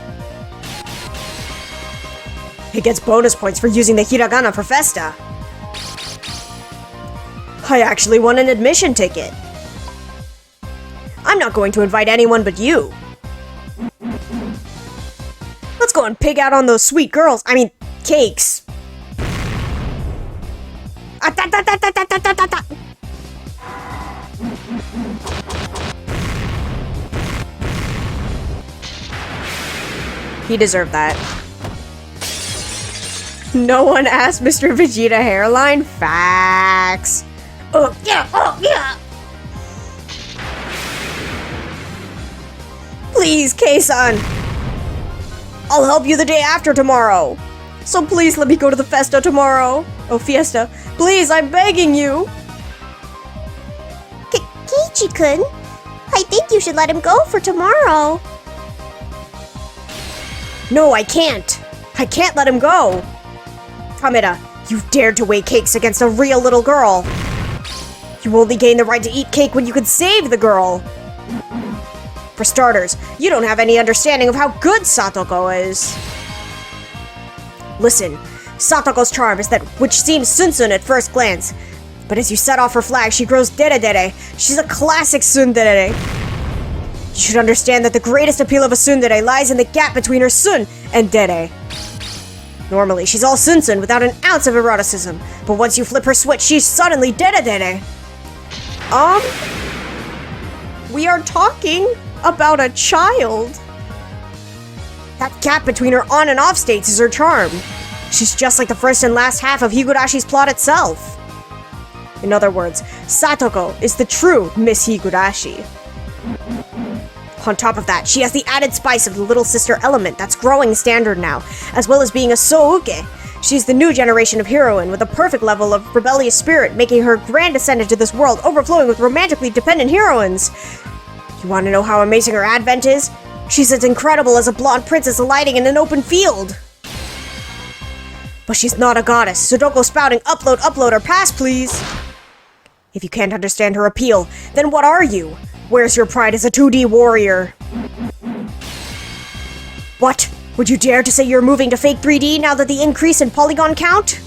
It gets bonus points for using the hiragana for festa. I actually won an admission ticket. I'm not going to invite anyone but you. Let's go and pig out on those sweet girls. I mean, cakes. He deserved that. No one asked Mr. Vegeta hairline? Facts. Oh yeah. Please, Kei-san. I'll help you the day after tomorrow. So please let me go to the festa tomorrow. Oh, fiesta. Please, I'm begging you. Keiichi-kun, I think you should let him go for tomorrow. No, I can't. I can't let him go. Kameda, you dared to weigh cakes against a real little girl. You only gain the right to eat cake when you can save the girl. For starters, you don't have any understanding of how good Satoko is. Listen, Satoko's charm is that which seems Sunsun at first glance. But as you set off her flag, she grows dere-dere. She's a classic tsundere. You should understand that the greatest appeal of a tsundere lies in the gap between her sun and dere. Normally, she's all Sunsun without an ounce of eroticism, but once you flip her switch, she's suddenly dere-dere. We are talking about a child. That gap between her on and off states is her charm. She's just like the first and last half of Higurashi's plot itself. In other words, Satoko is the true Miss Higurashi. On top of that, she has the added spice of the little sister element that's growing standard now, as well as being a Souke. She's the new generation of heroine with a perfect level of rebellious spirit, making her grand ascent to this world overflowing with romantically dependent heroines. You want to know how amazing her advent is? She's as incredible as a blonde princess alighting in an open field. But she's not a goddess, so don't go spouting upload, or pass, please. If you can't understand her appeal, then what are you? Where's your pride as a 2D warrior? What? Would you dare to say you're moving to fake 3D now that the increase in polygon count?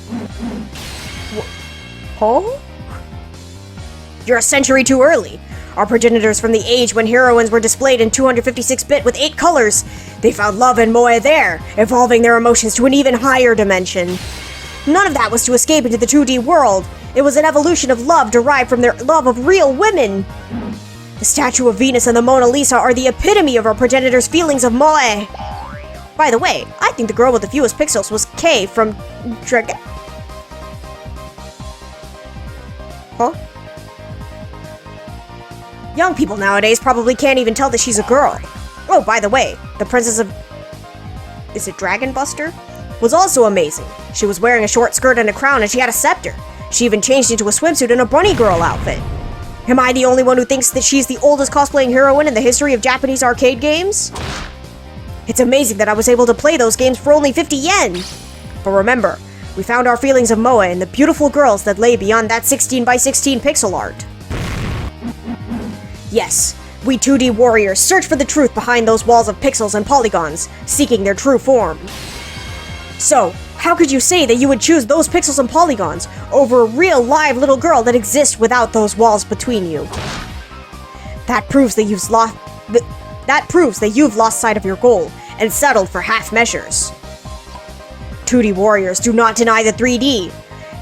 Huh? You're a century too early. Our progenitors from the age when heroines were displayed in 256-bit with 8 colors. They found love and moe there, evolving their emotions to an even higher dimension. None of that was to escape into the 2D world. It was an evolution of love derived from their love of real women. The statue of Venus and the Mona Lisa are the epitome of our progenitors' feelings of moe. By the way, I think the girl with the fewest pixels was Kay from Dragon. Huh? Young people nowadays probably can't even tell that she's a girl. Oh, by the way, the princess of... is it Dragon Buster? Was also amazing. She was wearing a short skirt and a crown and she had a scepter. She even changed into a swimsuit and a bunny girl outfit. Am I the only one who thinks that she's the oldest cosplaying heroine in the history of Japanese arcade games? It's amazing that I was able to play those games for only 50 yen. But remember, we found our feelings of moe in the beautiful girls that lay beyond that 16 by 16 pixel art. Yes, we 2D warriors search for the truth behind those walls of pixels and polygons, seeking their true form. So, how could you say that you would choose those pixels and polygons over a real live little girl that exists without those walls between you? That proves that you've lost sight of your goal and settled for half measures. 2D warriors do not deny the 3D.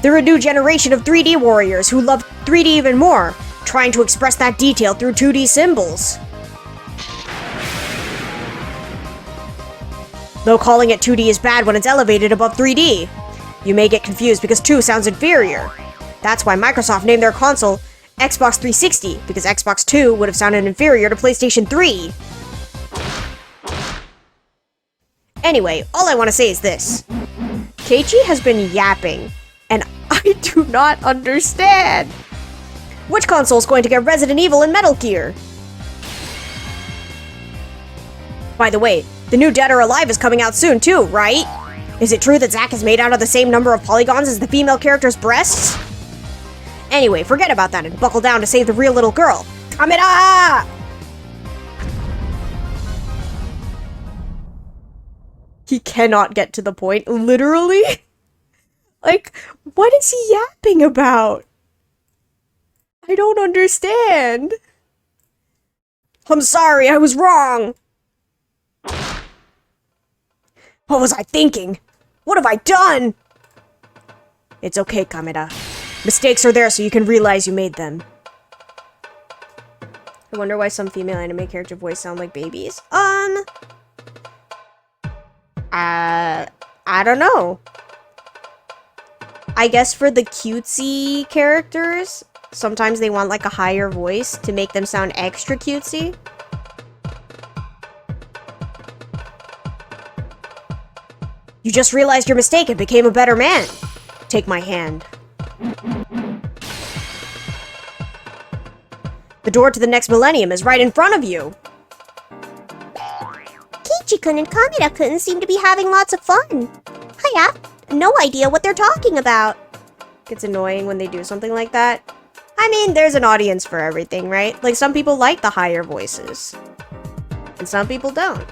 They're a new generation of 3D warriors who love 3D even more, trying to express that detail through 2D symbols. Though calling it 2D is bad when it's elevated above 3D. You may get confused because 2 sounds inferior. That's why Microsoft named their console Xbox 360, because Xbox 2 would have sounded inferior to PlayStation 3. Anyway, all I want to say is this. Keiichi has been yapping, and I do not understand. Which console's going to get Resident Evil and Metal Gear? By the way, the new Dead or Alive is coming out soon too, right? Is it true that Zack is made out of the same number of polygons as the female character's breasts? Anyway, forget about that and buckle down to save the real little girl. Kamera! He cannot get to the point, literally. Like, what is he yapping about? I don't understand. I'm sorry, I was wrong. What was I thinking? What have I done? It's okay, Kameda. Mistakes are there so you can realize you made them. I wonder why some female anime character voice sound like babies. I don't know. I guess for the cutesy characters, sometimes they want like a higher voice to make them sound extra cutesy. You just realized your mistake and became a better man. Take my hand. The door to the next millennium is right in front of you. Keiichi-kun and Kameda-kun seem to be having lots of fun. I have no idea what they're talking about. It's annoying when they do something like that. I mean, there's an audience for everything, right? Like, some people like the higher voices. and some people don't.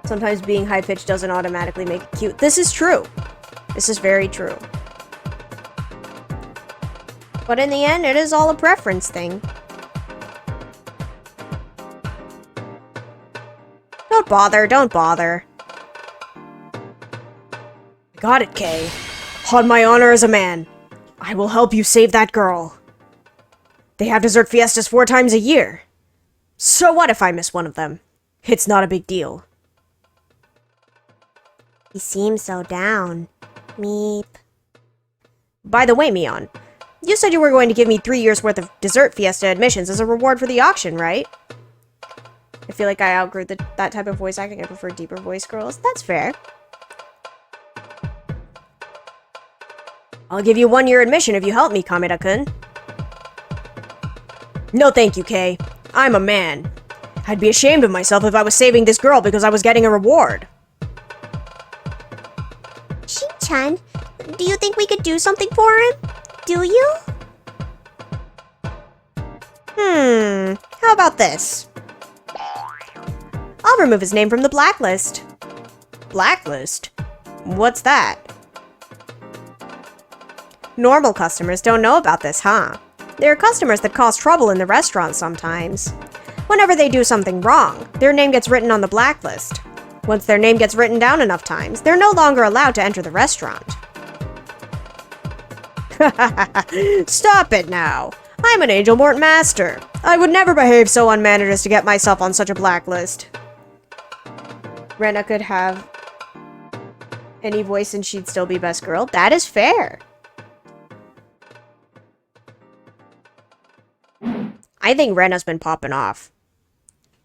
Sometimes being high-pitched doesn't automatically make it cute. This is true. This is very true. But in the end, it is all a preference thing. Don't bother, don't bother. Got it, Kay. On my honor as a man, I will help you save that girl. They have dessert fiestas 4 times a year. So what if I miss one of them? It's not a big deal. He seems so down. Meep. By the way, Mion, you said you were going to give me 3 years worth of dessert fiesta admissions as a reward for the auction, right? I feel like I outgrew that type of voice acting. I prefer deeper voice girls. That's fair. I'll give you 1 year admission if you help me, Kameda-kun. No thank you, Kay. I'm a man. I'd be ashamed of myself if I was saving this girl because I was getting a reward. Shin-chan, do you think we could do something for him? Do you? How about this? I'll remove his name from the blacklist. Blacklist? What's that? Normal customers don't know about this, huh? There are customers that cause trouble in the restaurant sometimes. Whenever they do something wrong, their name gets written on the blacklist. Once their name gets written down enough times, they're no longer allowed to enter the restaurant. Stop it now. I'm an Angel Mort master. I would never behave so unmannered as to get myself on such a blacklist. Rena could have any voice and she'd still be best girl. That is fair. I think Rena's been popping off.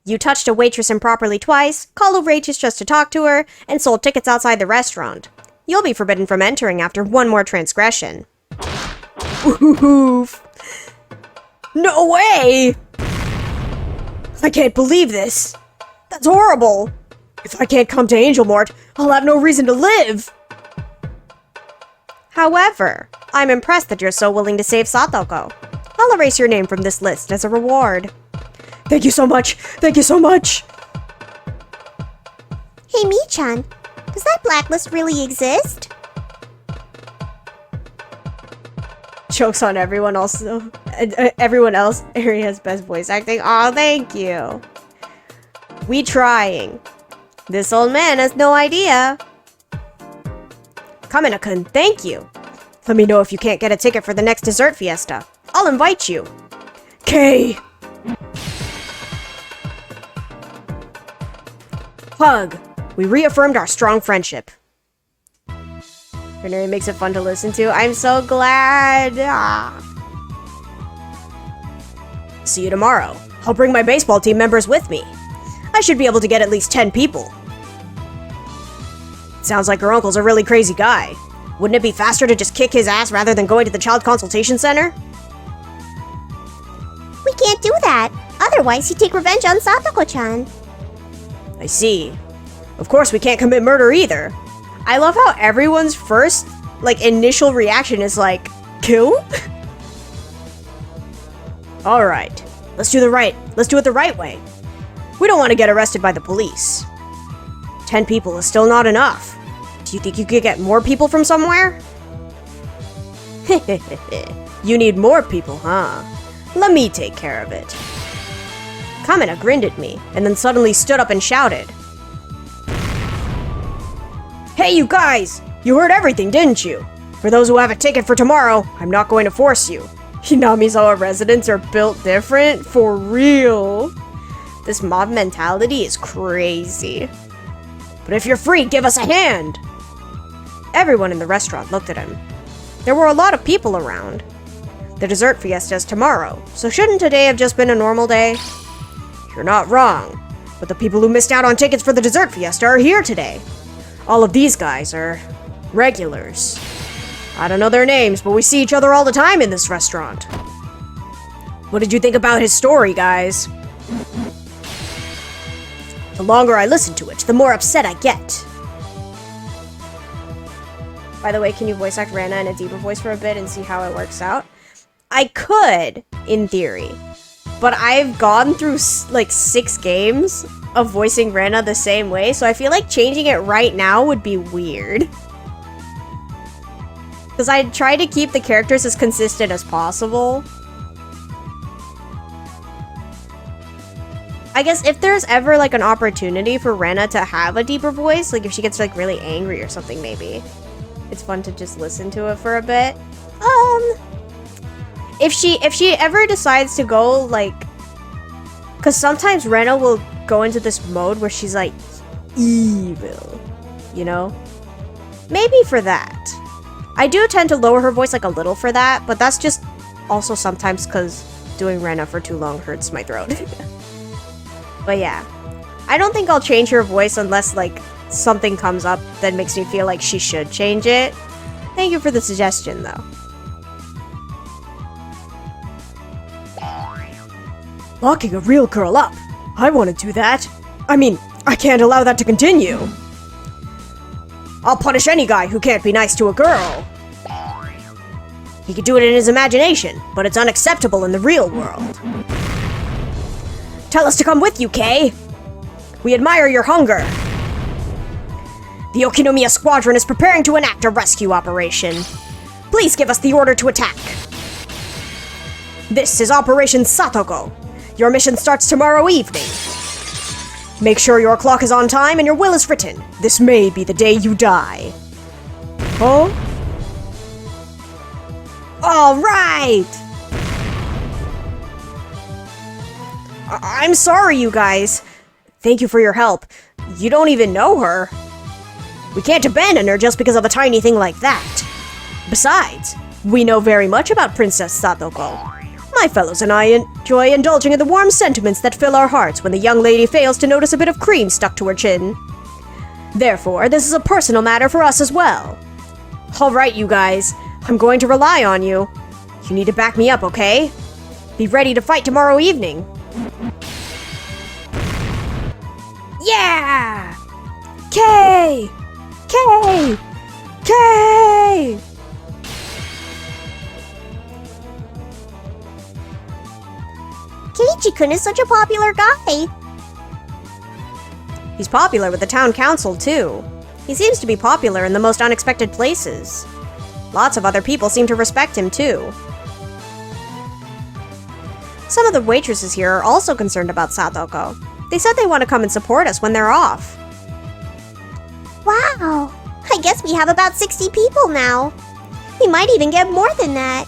You touched a waitress improperly twice, called a waitress just to talk to her, and sold tickets outside the restaurant. You'll be forbidden from entering after 1 more transgression. Oof. No way! I can't believe this. That's horrible. If I can't come to Angel Mort, I'll have no reason to live. However, I'm impressed that you're so willing to save Satoko. I'll erase your name from this list as a reward. Thank you so much! Thank you so much! Hey, Mi-chan, does that blacklist really exist? Jokes on everyone also. Everyone else. Aria's best voice acting. Aw, thank you. We trying. This old man has no idea. Kamena-kun, thank you. Let me know if you can't get a ticket for the next dessert fiesta. I'll invite you. Kay! Hug. We reaffirmed our strong friendship. Renee makes it fun to listen to. I'm so glad. See you tomorrow. I'll bring my baseball team members with me. I should be able to get at least 10 people. Sounds like her uncle's a really crazy guy. Wouldn't it be faster to just kick his ass rather than going to the child consultation center? We can't do that. Otherwise, he'd take revenge on Satoko-chan. I see. Of course, we can't commit murder either. I love how everyone's first, initial reaction is kill? Alright, let's do it the right way. We don't want to get arrested by the police. 10 people is still not enough. Do you think you could get more people from somewhere? You need more people, huh? Let me take care of it. Kamena grinned at me, and then suddenly stood up and shouted. Hey, you guys! You heard everything, didn't you? For those who have a ticket for tomorrow, I'm not going to force you. Hinamizawa residents are built different? For real. This mob mentality is crazy. But if you're free, give us a hand! Everyone in the restaurant looked at him. There were a lot of people around. The dessert fiesta is tomorrow, so shouldn't today have just been a normal day? You're not wrong, but the people who missed out on tickets for the dessert fiesta are here today. All of these guys are regulars. I don't know their names, but we see each other all the time in this restaurant. What did you think about his story, guys? The longer I listen to it, the more upset I get. By the way, can you voice act Rana in a deeper voice for a bit and see how it works out? I could, in theory. but I've gone through like 6 games of voicing Rena the same way, so I feel like changing it right now would be weird. Because I try to keep the characters as consistent as possible. I guess if there's ever like an opportunity for Rena to have a deeper voice, like if she gets like really angry or something maybe, it's fun to just listen to it for a bit. If she ever decides to go like, because sometimes Rena will go into this mode where she's like evil, you know? Maybe for that. I do tend to lower her voice like a little for that, but that's just also sometimes because doing Rena for too long hurts my throat. But yeah, I don't think I'll change her voice unless like something comes up that makes me feel like she should change it. Thank you for the suggestion though. Locking a real girl up. I want to do that. I mean, I can't allow that to continue. I'll punish any guy who can't be nice to a girl. He could do it in his imagination, but it's unacceptable in the real world. Tell us to come with you, Kay. We admire your hunger. The Okinomiya Squadron is preparing to enact a rescue operation. Please give us the order to attack. This is Operation Satoko. Your mission starts tomorrow evening. Make sure your clock is on time and your will is written. This may be the day you die. Oh? All right! I'm sorry, you guys. Thank you for your help. You don't even know her. We can't abandon her just because of a tiny thing like that. Besides, we know very much about Princess Satoko. My fellows and I enjoy indulging in the warm sentiments that fill our hearts when the young lady fails to notice a bit of cream stuck to her chin. Therefore, this is a personal matter for us as well. All right, you guys. I'm going to rely on you. You need to back me up, okay? Be ready to fight tomorrow evening. Yeah! Kay! Kay! Kay! Keiichi-kun is such a popular guy. He's popular with the town council, too. He seems to be popular in the most unexpected places. Lots of other people seem to respect him, too. Some of the waitresses here are also concerned about Satoko. They said they want to come and support us when they're off. Wow. I guess we have about 60 people now. We might even get more than that.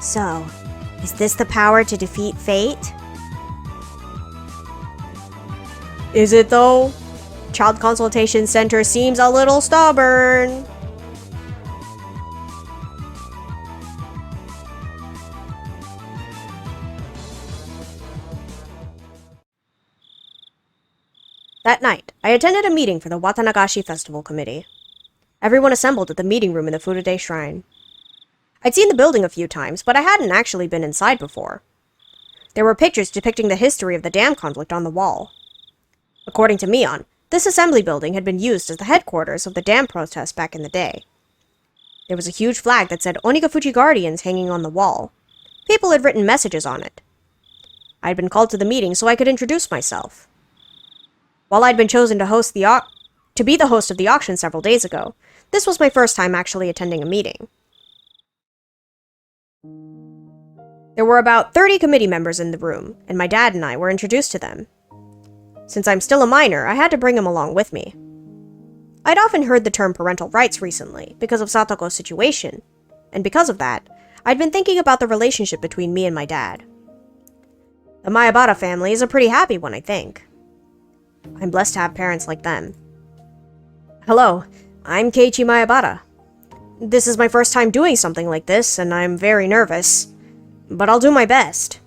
So, is this the power to defeat fate? Is it though? Child Consultation Center seems a little stubborn. That night, I attended a meeting for the Watanagashi Festival Committee. Everyone assembled at the meeting room in the Furude Shrine. I'd seen the building a few times, but I hadn't actually been inside before. There were pictures depicting the history of the dam conflict on the wall. According to Mion, this assembly building had been used as the headquarters of the dam protest back in the day. There was a huge flag that said Onigafuji Guardians hanging on the wall. People had written messages on it. I had been called to the meeting so I could introduce myself. While I'd been chosen to be the host of the auction several days ago, this was my first time actually attending a meeting. There were about 30 committee members in the room, and my dad and I were introduced to them. Since I'm still a minor, I had to bring him along with me. I'd often heard the term parental rights recently, because of Satoko's situation, and because of that, I'd been thinking about the relationship between me and my dad. The Mayabara family is a pretty happy one, I think. I'm blessed to have parents like them. Hello, I'm Keiichi Mayabara. This is my first time doing something like this, and I'm very nervous. But I'll do my best.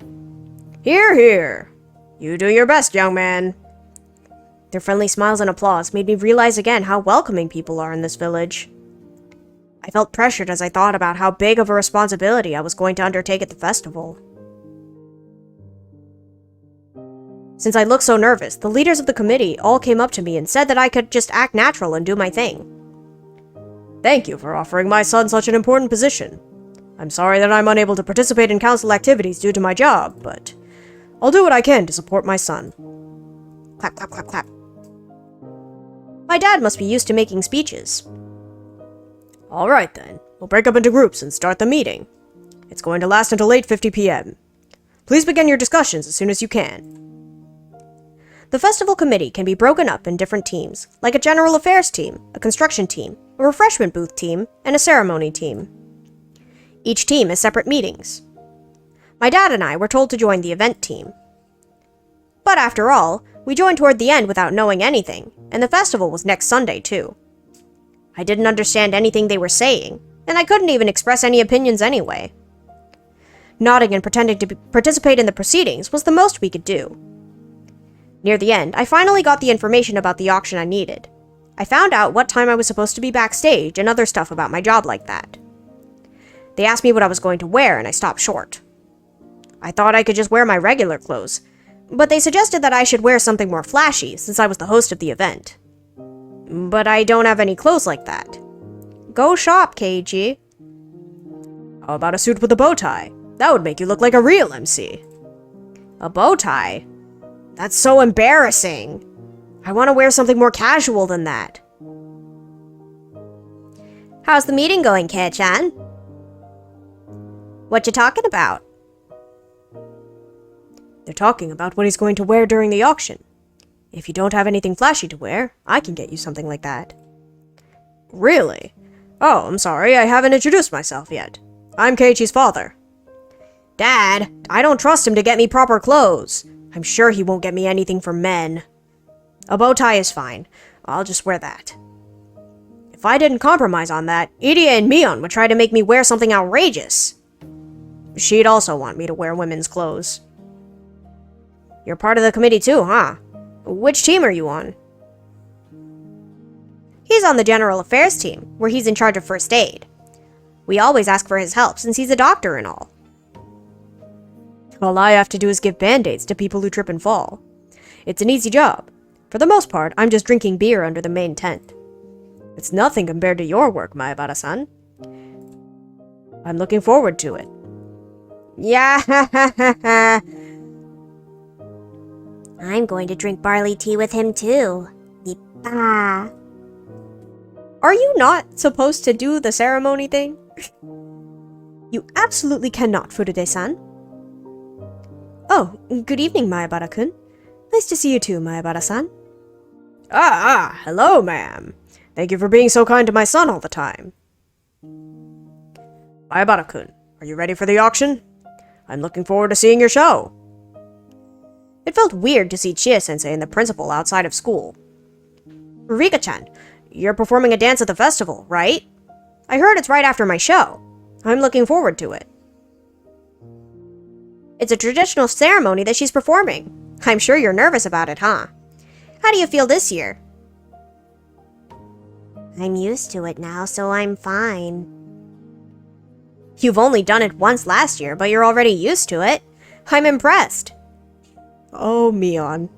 Hear, hear. You do your best, young man. Their friendly smiles and applause made me realize again how welcoming people are in this village. I felt pressured as I thought about how big of a responsibility I was going to undertake at the festival. Since I looked so nervous, the leaders of the committee all came up to me and said that I could just act natural and do my thing. Thank you for offering my son such an important position. I'm sorry that I'm unable to participate in council activities due to my job, but I'll do what I can to support my son. Clap, clap, clap, clap. My dad must be used to making speeches. All right then, we'll break up into groups and start the meeting. It's going to last until 8:50 p.m. Please begin your discussions as soon as you can. The festival committee can be broken up in different teams, like a general affairs team, a construction team, a refreshment booth team, and a ceremony team. Each team has separate meetings. My dad and I were told to join the event team. But after all, we joined toward the end without knowing anything, and the festival was next Sunday too. I didn't understand anything they were saying, and I couldn't even express any opinions anyway. Nodding and pretending to participate in the proceedings was the most we could do. Near the end, I finally got the information about the auction I needed. I found out what time I was supposed to be backstage and other stuff about my job like that. They asked me what I was going to wear, and I stopped short. I thought I could just wear my regular clothes, but they suggested that I should wear something more flashy since I was the host of the event. But I don't have any clothes like that. Go shop, Keiji. How about a suit with a bow tie? That would make you look like a real MC. A bow tie? That's so embarrassing. I want to wear something more casual than that. How's the meeting going, Kei-chan? What you talking about? They're talking about what he's going to wear during the auction. If you don't have anything flashy to wear, I can get you something like that. Really? Oh, I'm sorry, I haven't introduced myself yet. I'm Keiichi's father. Dad, I don't trust him to get me proper clothes. I'm sure he won't get me anything for men. A bow tie is fine. I'll just wear that. If I didn't compromise on that, Irie and Mion would try to make me wear something outrageous. She'd also want me to wear women's clothes. You're part of the committee too, huh? Which team are you on? He's on the general affairs team, where he's in charge of first aid. We always ask for his help since he's a doctor and all. All I have to do is give band-aids to people who trip and fall. It's an easy job. For the most part, I'm just drinking beer under the main tent. It's nothing compared to your work, Maebara-san. I'm looking forward to it. Yeah, I'm going to drink barley tea with him too. Nippa. Are you not supposed to do the ceremony thing? You absolutely cannot, Furude-san. Oh, good evening, Maebara-kun. Nice to see you too, Maebara-san. Hello, ma'am. Thank you for being so kind to my son all the time. Maebara-kun, are you ready for the auction? I'm looking forward to seeing your show. It felt weird to see Chie-sensei and the principal outside of school. Rika-chan, you're performing a dance at the festival, right? I heard it's right after my show. I'm looking forward to it. It's a traditional ceremony that she's performing. I'm sure you're nervous about it, huh? How do you feel this year? I'm used to it now, so I'm fine. You've only done it once last year, but you're already used to it. I'm impressed. Oh, Mion.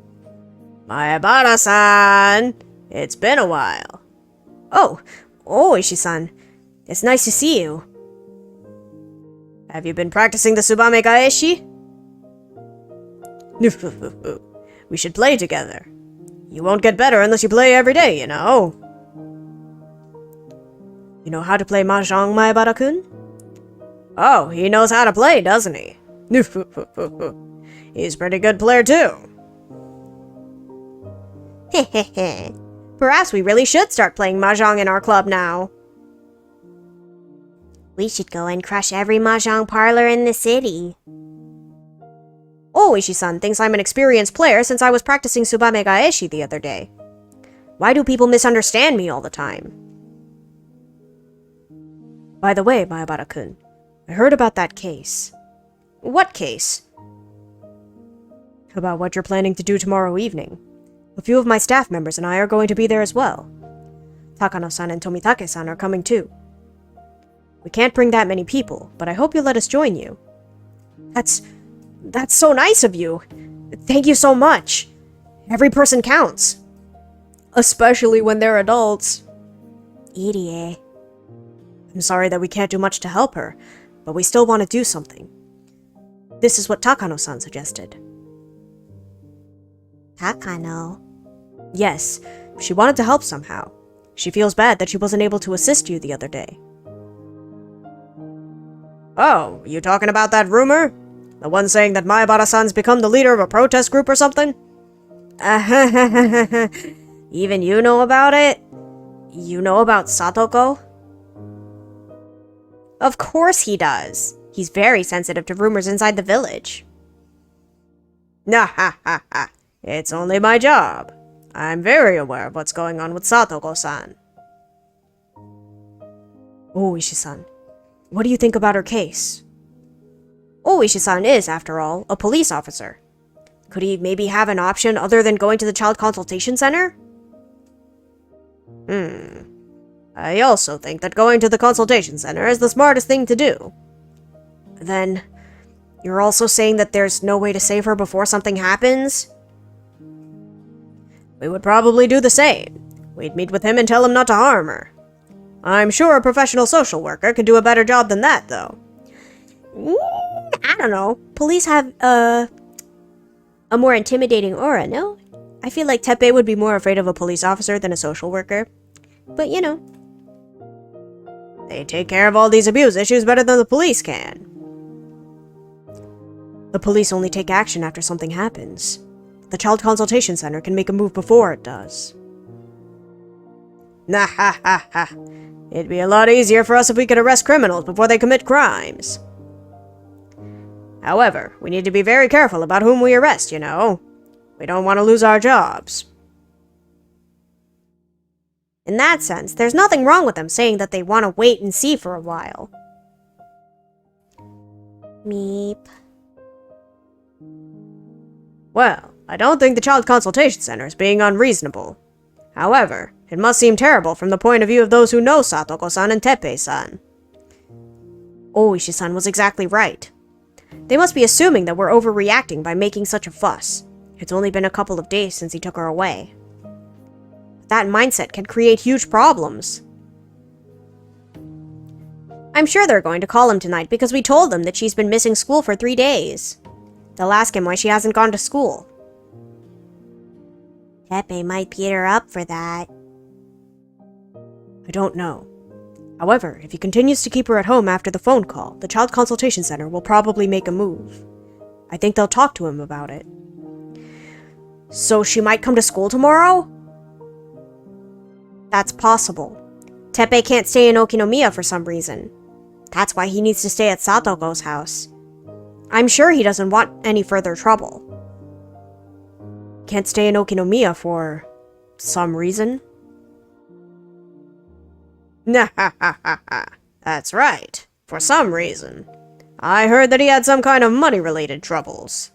Maebara-san! It's been a while. Oh, Ishi-san. It's nice to see you. Have you been practicing the Tsubame Gaeshi? We should play together. You won't get better unless you play every day, you know. You know how to play Mahjong, Maebara-kun? Oh, he knows how to play, doesn't he? He's a pretty good player, too. Hehehe. Perhaps we really should start playing Mahjong in our club now. We should go and crush every mahjong parlor in the city. Ishi-san thinks I'm an experienced player since I was practicing Tsubame Gaeshi the other day. Why do people misunderstand me all the time? By the way, Maebara-kun, I heard about that case. What case? About what you're planning to do tomorrow evening. A few of my staff members and I are going to be there as well. Takano-san and Tomitake-san are coming too. We can't bring that many people, but I hope you'll let us join you. That's so nice of you. Thank you so much. Every person counts. Especially when they're adults. Irie. I'm sorry that we can't do much to help her, but we still want to do something. This is what Takano-san suggested. Takano. Yes, she wanted to help somehow. She feels bad that she wasn't able to assist you the other day. Oh, you talking about that rumor? The one saying that Maebara-san's become the leader of a protest group or something? Even you know about it? You know about Satoko? Of course he does. He's very sensitive to rumors inside the village. Nah ha ha ha. It's only my job. I'm very aware of what's going on with Satoko-san. Oh, Ishii-san, what do you think about her case? Oh, Ishii-san is, after all, a police officer. Could he maybe have an option other than going to the Child Consultation Center? I also think that going to the consultation center is the smartest thing to do. Then, you're also saying that there's no way to save her before something happens? We would probably do the same. We'd meet with him and tell him not to harm her. I'm sure a professional social worker could do a better job than that, though. I don't know. Police have, a more intimidating aura, no? I feel like Teppei would be more afraid of a police officer than a social worker. But, you know. They take care of all these abuse issues better than the police can. The police only take action after something happens. The Child Consultation Center can make a move before it does. Nah ha ha ha. It'd be a lot easier for us if we could arrest criminals before they commit crimes. However, we need to be very careful about whom we arrest, you know. We don't want to lose our jobs. In that sense, there's nothing wrong with them saying that they want to wait and see for a while. Meep. Well, I don't think the Child Consultation Center is being unreasonable. However, it must seem terrible from the point of view of those who know Satoko-san and Teppei-san. Oh, Ishii-san was exactly right. They must be assuming that we're overreacting by making such a fuss. It's only been a couple of days since he took her away. That mindset can create huge problems. I'm sure they're going to call him tonight because we told them that she's been missing school for 3 days. They'll ask him why she hasn't gone to school. Teppei might beat her up for that. I don't know. However, if he continues to keep her at home after the phone call, the Child Consultation Center will probably make a move. I think they'll talk to him about it. So she might come to school tomorrow? That's possible. Teppei can't stay in Okinomiya for some reason. That's why he needs to stay at Satoko's house. I'm sure he doesn't want any further trouble. Can't stay in Okinomiya for some reason? Nah ha ha ha ha. That's right. For some reason. I heard that he had some kind of money-related troubles.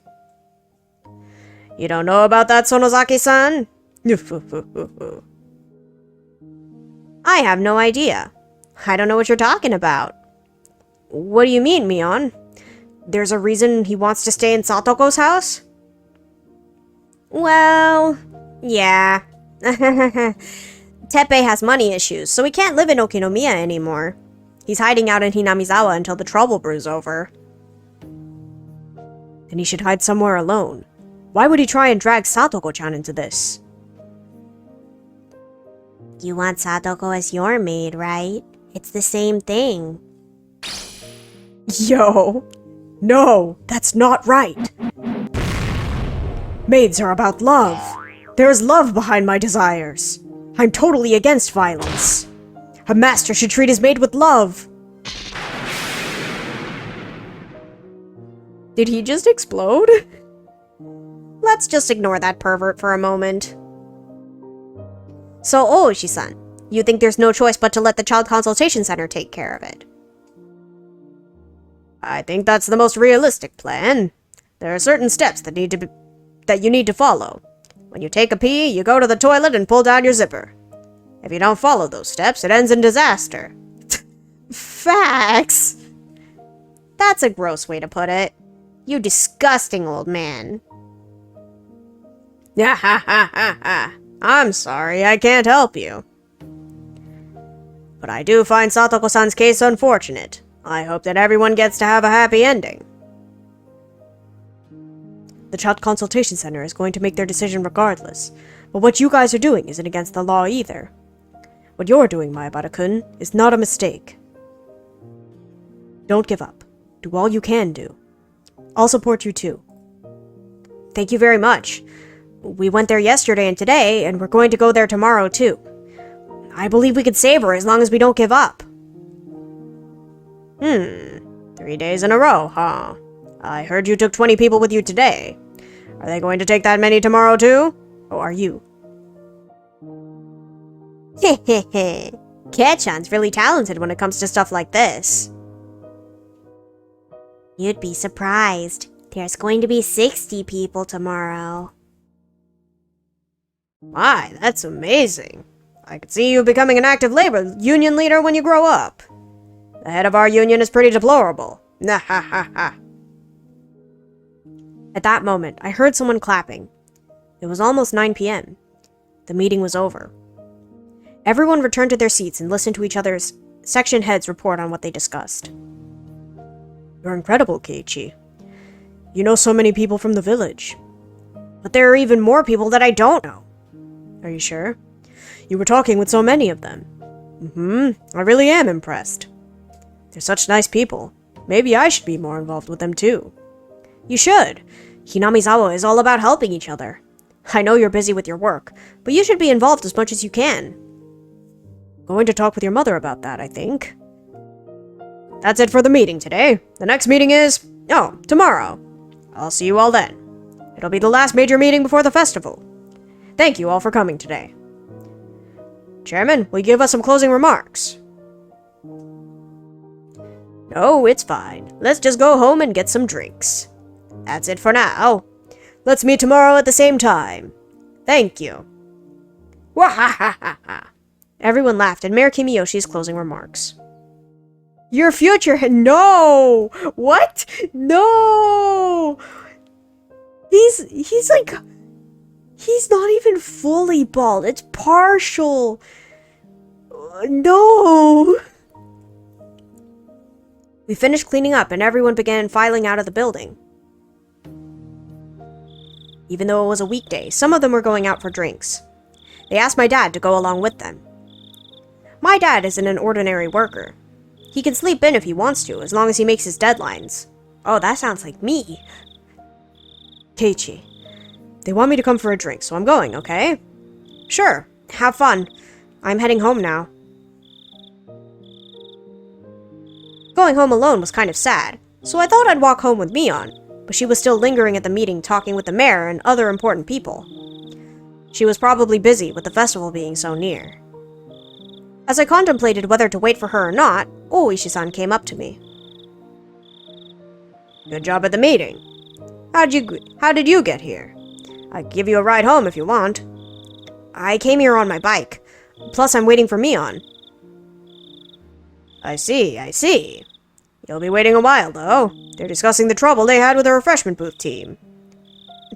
You don't know about that, Sonozaki-san? I have no idea. I don't know what you're talking about. What do you mean, Mion? There's a reason he wants to stay in Satoko's house? Well, yeah. Teppei has money issues, so he can't live in Okinomiya anymore. He's hiding out in Hinamizawa until the trouble brews over. Then he should hide somewhere alone. Why would he try and drag Satoko-chan into this? You want Satoko as your maid, right? It's the same thing. Yo! No, that's not right! Maids are about love. There is love behind my desires. I'm totally against violence. A master should treat his maid with love. Did he just explode? Let's just ignore that pervert for a moment. So, Ooshi-san, you think there's no choice but to let the Child Consultation Center take care of it? I think that's the most realistic plan. There are certain steps that you need to follow. When you take a pee, you go to the toilet and pull down your zipper. If you don't follow those steps, it ends in disaster. Facts! That's a gross way to put it. You disgusting old man. Yeah, ha ha ha ha. I'm sorry, I can't help you. But I do find Satoko-san's case unfortunate. I hope that everyone gets to have a happy ending. The Child Consultation Center is going to make their decision regardless, but what you guys are doing isn't against the law either. What you're doing, Mayabara-kun, is not a mistake. Don't give up. Do all you can do. I'll support you too. Thank you very much. We went there yesterday and today, and we're going to go there tomorrow too. I believe we can save her as long as we don't give up. 3 days in a row, huh? I heard you took 20 people with you today. Are they going to take that many tomorrow too? Or are you? Hehehe. Cat-chan's really talented when it comes to stuff like this. You'd be surprised. There's going to be 60 people tomorrow. My, that's amazing. I could see you becoming an active labor union leader when you grow up. The head of our union is pretty deplorable. Nah-ha-ha-ha. At that moment, I heard someone clapping. It was almost 9 p.m. The meeting was over. Everyone returned to their seats and listened to each other's section heads report on what they discussed. You're incredible, Keiichi. You know so many people from the village. But there are even more people that I don't know. Are you sure? You were talking with so many of them. I really am impressed. They're such nice people. Maybe I should be more involved with them too. You should. Hinamizawa is all about helping each other. I know you're busy with your work, but you should be involved as much as you can. Going to talk with your mother about that, I think. That's it for the meeting today. The next meeting is... tomorrow. I'll see you all then. It'll be the last major meeting before the festival. Thank you all for coming today. Chairman, will you give us some closing remarks? No, it's fine. Let's just go home and get some drinks. That's it for now. Let's meet tomorrow at the same time. Thank you. Wahahaha. Everyone laughed at Mayor Kimiyoshi's closing remarks. Your future... No! What? No! He's like... He's not even fully bald. It's partial. No! We finished cleaning up and everyone began filing out of the building. Even though it was a weekday, some of them were going out for drinks. They asked my dad to go along with them. My dad isn't an ordinary worker. He can sleep in if he wants to, as long as he makes his deadlines. Oh, that sounds like me. Keiichi, they want me to come for a drink, so I'm going, okay? Sure, have fun. I'm heading home now. Going home alone was kind of sad, so I thought I'd walk home with Mion, but she was still lingering at the meeting talking with the mayor and other important people. She was probably busy with the festival being so near. As I contemplated whether to wait for her or not, Oishi-san came up to me. Good job at the meeting. How did you get here? I can give you a ride home if you want. I came here on my bike. Plus, I'm waiting for Mion. I see. You'll be waiting a while, though. They're discussing the trouble they had with the refreshment booth team.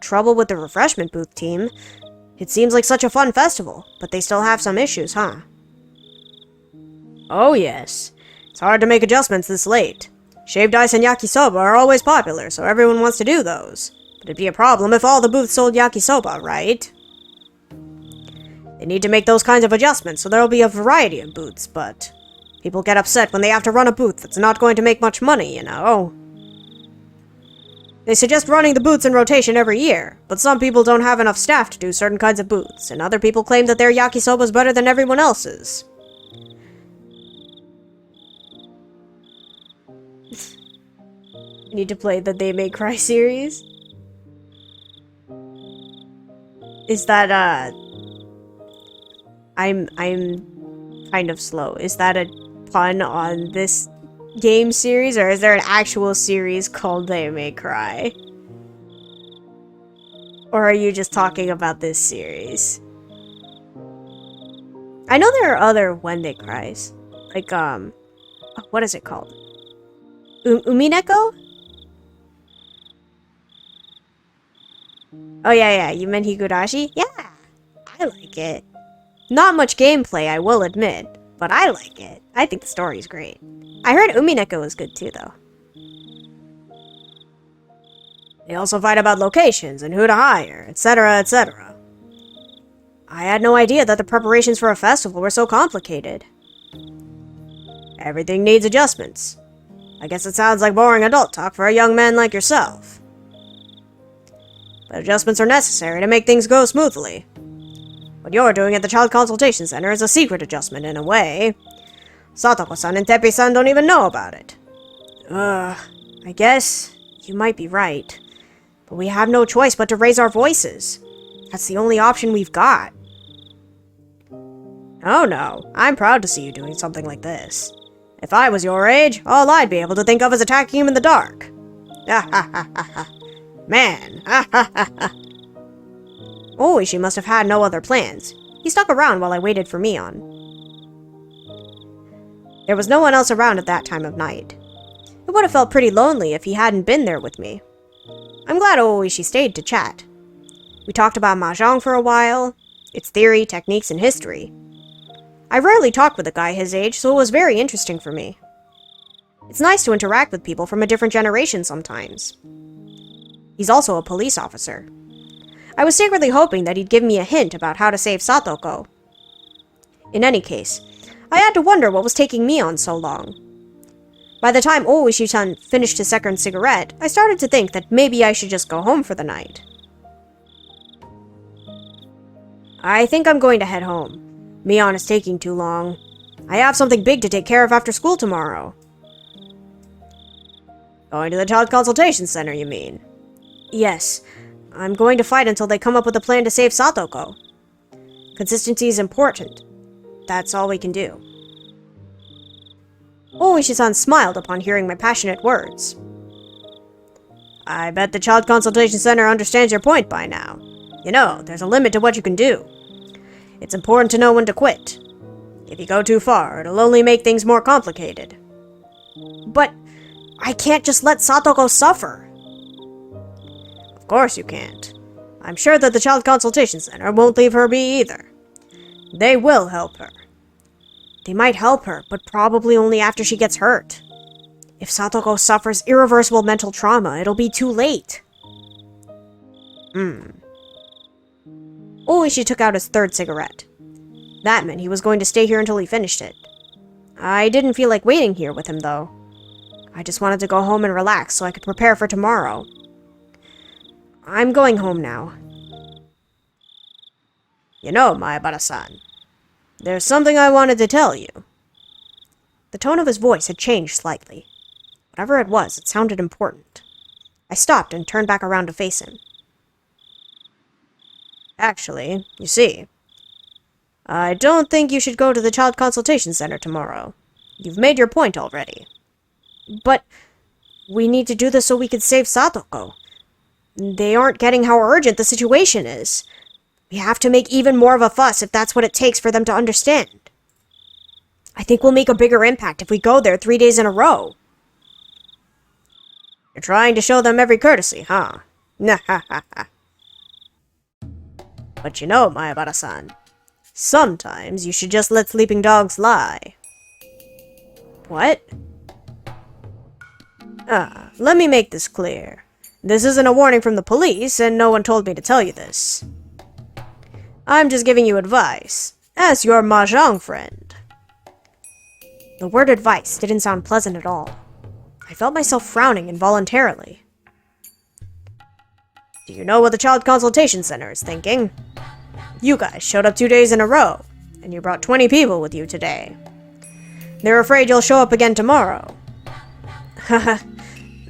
Trouble with the refreshment booth team? It seems like such a fun festival, but they still have some issues, huh? Oh, yes. It's hard to make adjustments this late. Shaved ice and yakisoba are always popular, so everyone wants to do those. But it'd be a problem if all the booths sold yakisoba, right? They need to make those kinds of adjustments, so there'll be a variety of booths, but... people get upset when they have to run a booth that's not going to make much money, you know? They suggest running the booths in rotation every year, but some people don't have enough staff to do certain kinds of booths, and other people claim that their yakisoba's better than everyone else's. I need to play the They May Cry series. Is that, I'm kind of slow. Is that a pun on this game series, or is there an actual series called They May Cry? Or are you just talking about this series? I know there are other When They Cries. Like, what is it called? Umineko? Oh, yeah, you meant Higurashi? Yeah, I like it. Not much gameplay, I will admit, but I like it. I think the story's great. I heard Umineko was good too, though. They also fight about locations and who to hire, etc., etc. I had no idea that the preparations for a festival were so complicated. Everything needs adjustments. I guess it sounds like boring adult talk for a young man like yourself. But adjustments are necessary to make things go smoothly. What you're doing at the Child Consultation Center is a secret adjustment in a way. Satoko-san and Teppei-san don't even know about it. I guess you might be right. But we have no choice but to raise our voices. That's the only option we've got. Oh no, I'm proud to see you doing something like this. If I was your age, all I'd be able to think of is attacking him in the dark. Ha ha ha ha ha. Man, ha ha ha ha. Oishi must have had no other plans. He stuck around while I waited for Mion. There was no one else around at that time of night. It would have felt pretty lonely if he hadn't been there with me. I'm glad Oishi stayed to chat. We talked about Mahjong for a while, its theory, techniques, and history. I rarely talk with a guy his age, so it was very interesting for me. It's nice to interact with people from a different generation sometimes. He's also a police officer. I was secretly hoping that he'd give me a hint about how to save Satoko. In any case, I had to wonder what was taking me on so long. By the time Oishi-san finished his second cigarette, I started to think that maybe I should just go home for the night. I think I'm going to head home. Mion is taking too long. I have something big to take care of after school tomorrow. Going to the Child Consultation Center, you mean? Yes. I'm going to fight until they come up with a plan to save Satoko. Consistency is important. That's all we can do. Oishi-san smiled upon hearing my passionate words. I bet the Child Consultation Center understands your point by now. You know, there's a limit to what you can do. It's important to know when to quit. If you go too far, it'll only make things more complicated. But I can't just let Satoko suffer. Of course you can't. I'm sure that the Child Consultation Center won't leave her be either. They will help her. They might help her, but probably only after she gets hurt. If Satoko suffers irreversible mental trauma, it'll be too late. Oishi took out his third cigarette. That meant he was going to stay here until he finished it. I didn't feel like waiting here with him, though. I just wanted to go home and relax so I could prepare for tomorrow. I'm going home now. You know, Maebara-san, there's something I wanted to tell you. The tone of his voice had changed slightly. Whatever it was, it sounded important. I stopped and turned back around to face him. Actually, you see, I don't think you should go to the Child Consultation Center tomorrow. You've made your point already. But we need to do this so we can save Satoko. They aren't getting how urgent the situation is. We have to make even more of a fuss if that's what it takes for them to understand. I think we'll make a bigger impact if we go there 3 days in a row. You're trying to show them every courtesy, huh? Nah-ha-ha-ha. But you know, Maebara-san, sometimes you should just let sleeping dogs lie. What? Let me make this clear. This isn't a warning from the police, and no one told me to tell you this. I'm just giving you advice, as your mahjong friend. The word advice didn't sound pleasant at all. I felt myself frowning involuntarily. Do you know what the Child Consultation Center is thinking? You guys showed up 2 days in a row, and you brought 20 people with you today. They're afraid you'll show up again tomorrow. Haha,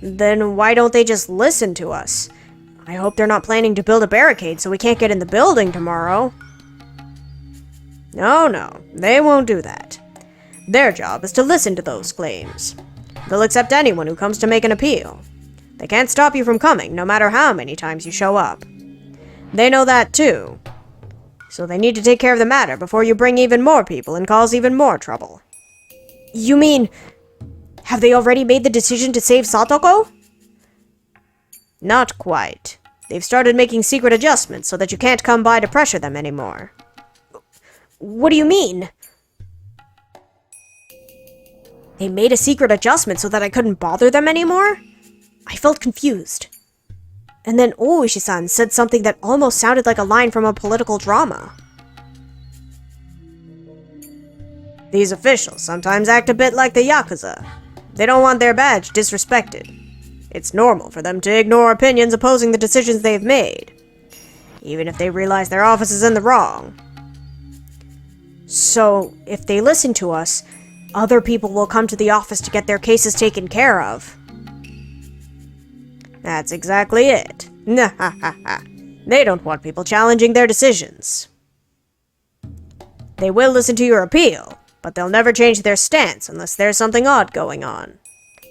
then why don't they just listen to us? I hope they're not planning to build a barricade so we can't get in the building tomorrow. No, they won't do that. Their job is to listen to those claims. They'll accept anyone who comes to make an appeal. They can't stop you from coming, no matter how many times you show up. They know that too. So they need to take care of the matter before you bring even more people and cause even more trouble. You mean, have they already made the decision to save Satoko? Not quite. They've started making secret adjustments so that you can't come by to pressure them anymore. What do you mean? They made a secret adjustment so that I couldn't bother them anymore? I felt confused. And then Oishi-san said something that almost sounded like a line from a political drama. These officials sometimes act a bit like the Yakuza. They don't want their badge disrespected. It's normal for them to ignore opinions opposing the decisions they've made, even if they realize their office is in the wrong. So, if they listen to us, other people will come to the office to get their cases taken care of. That's exactly it. They don't want people challenging their decisions. They will listen to your appeal, but they'll never change their stance unless there's something odd going on.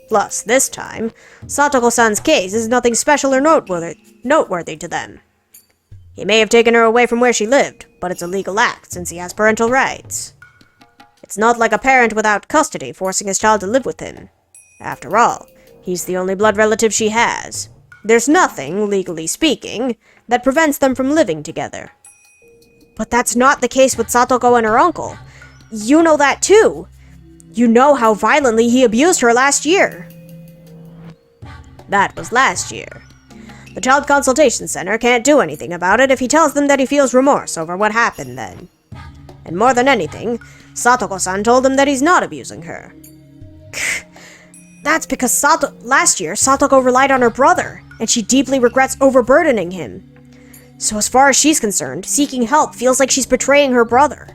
Plus, this time, Satoko-san's case is nothing special or noteworthy to them. He may have taken her away from where she lived, but it's a legal act since he has parental rights. It's not like a parent without custody forcing his child to live with him. After all, he's the only blood relative she has. There's nothing, legally speaking, that prevents them from living together. But that's not the case with Satoko and her uncle. You know that too. You know how violently he abused her last year. That was last year. The Child Consultation Center can't do anything about it if he tells them that he feels remorse over what happened then. And more than anything, Satoko-san told him that he's not abusing her. That's because last year, Satoko relied on her brother, and she deeply regrets overburdening him. So as far as she's concerned, seeking help feels like she's betraying her brother.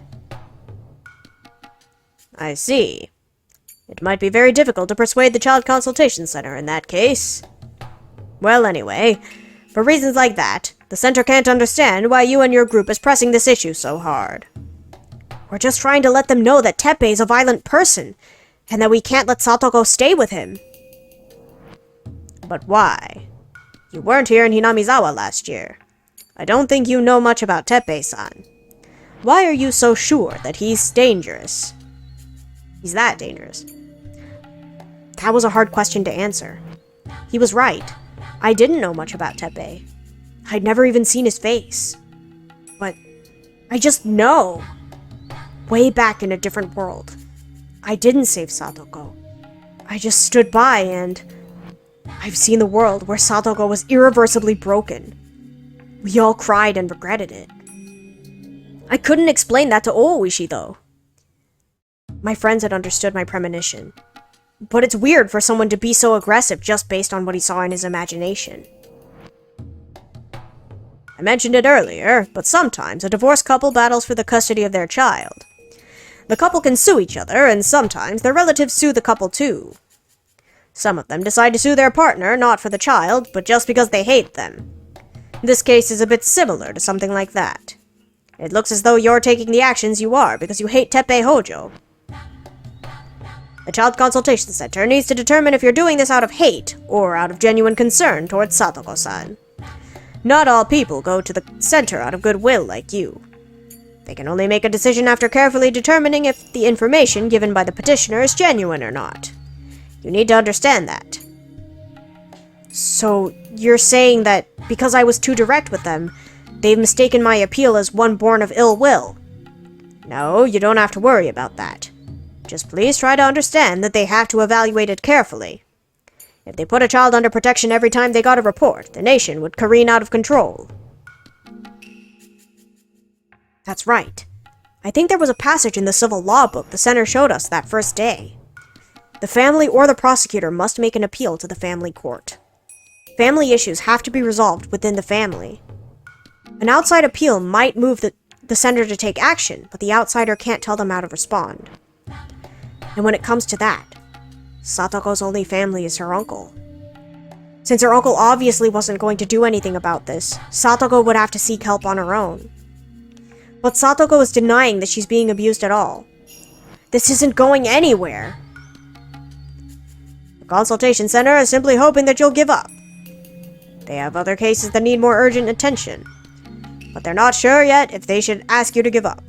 I see. It might be very difficult to persuade the Child Consultation Center in that case. Well, anyway, for reasons like that, the center can't understand why you and your group is pressing this issue so hard. We're just trying to let them know that Teppei is a violent person, and that we can't let Satoko stay with him. But why? You weren't here in Hinamizawa last year. I don't think you know much about Teppei-san. Why are you so sure that he's dangerous? He's that dangerous. That was a hard question to answer. He was right. I didn't know much about Teppei. I'd never even seen his face. But I just know. Way back in a different world, I didn't save Satoko. I just stood by and I've seen the world where Satoko was irreversibly broken. We all cried and regretted it. I couldn't explain that to Ooishi, though. My friends had understood my premonition. But it's weird for someone to be so aggressive just based on what he saw in his imagination. I mentioned it earlier, but sometimes a divorced couple battles for the custody of their child. The couple can sue each other, and sometimes their relatives sue the couple too. Some of them decide to sue their partner, not for the child, but just because they hate them. This case is a bit similar to something like that. It looks as though you're taking the actions you are because you hate Teppei Hojo. The Child Consultation Center needs to determine if you're doing this out of hate or out of genuine concern towards Satoko-san. Not all people go to the center out of goodwill like you. They can only make a decision after carefully determining if the information given by the petitioner is genuine or not. You need to understand that. So, you're saying that because I was too direct with them, they've mistaken my appeal as one born of ill will? No, you don't have to worry about that. Just please try to understand that they have to evaluate it carefully. If they put a child under protection every time they got a report, the nation would careen out of control. That's right. I think there was a passage in the civil law book the center showed us that first day. The family or the prosecutor must make an appeal to the family court. Family issues have to be resolved within the family. An outside appeal might move the center to take action, but the outsider can't tell them how to respond. And when it comes to that, Satoko's only family is her uncle. Since her uncle obviously wasn't going to do anything about this, Satoko would have to seek help on her own. But Satoko is denying that she's being abused at all. This isn't going anywhere. The consultation center is simply hoping that you'll give up. They have other cases that need more urgent attention, but they're not sure yet if they should ask you to give up.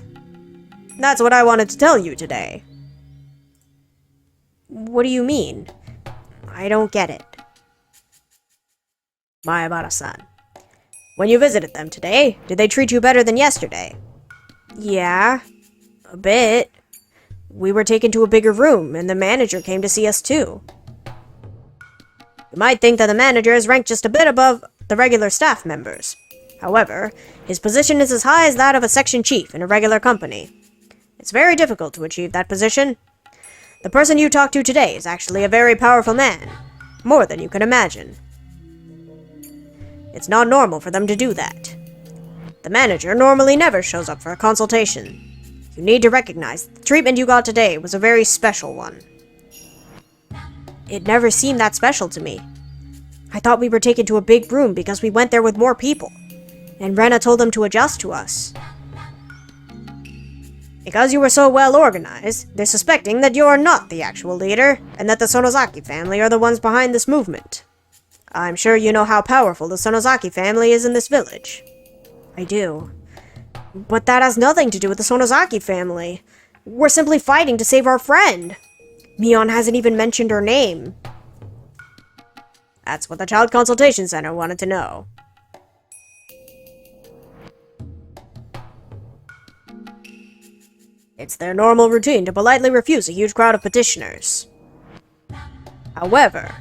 That's what I wanted to tell you today. What do you mean? I don't get it. Maebara-san, when you visited them today, did they treat you better than yesterday? Yeah, a bit. we were taken to a bigger room, and the manager came to see us too. You might think that the manager is ranked just a bit above the regular staff members. However, his position is as high as that of a section chief in a regular company. It's very difficult to achieve that position. The person you talked to today is actually a very powerful man, more than you can imagine. It's not normal for them to do that. The manager normally never shows up for a consultation. You need to recognize that the treatment you got today was a very special one. It never seemed that special to me. I thought we were taken to a big room because we went there with more people, and Rena told them to adjust to us. Because you were so well organized, they're suspecting that you're not the actual leader, and that the Sonozaki family are the ones behind this movement. I'm sure you know how powerful the Sonozaki family is in this village. I do. But that has nothing to do with the Sonozaki family. We're simply fighting to save our friend. Mion hasn't even mentioned her name. That's what the Child Consultation Center wanted to know. It's their normal routine to politely refuse a huge crowd of petitioners. However,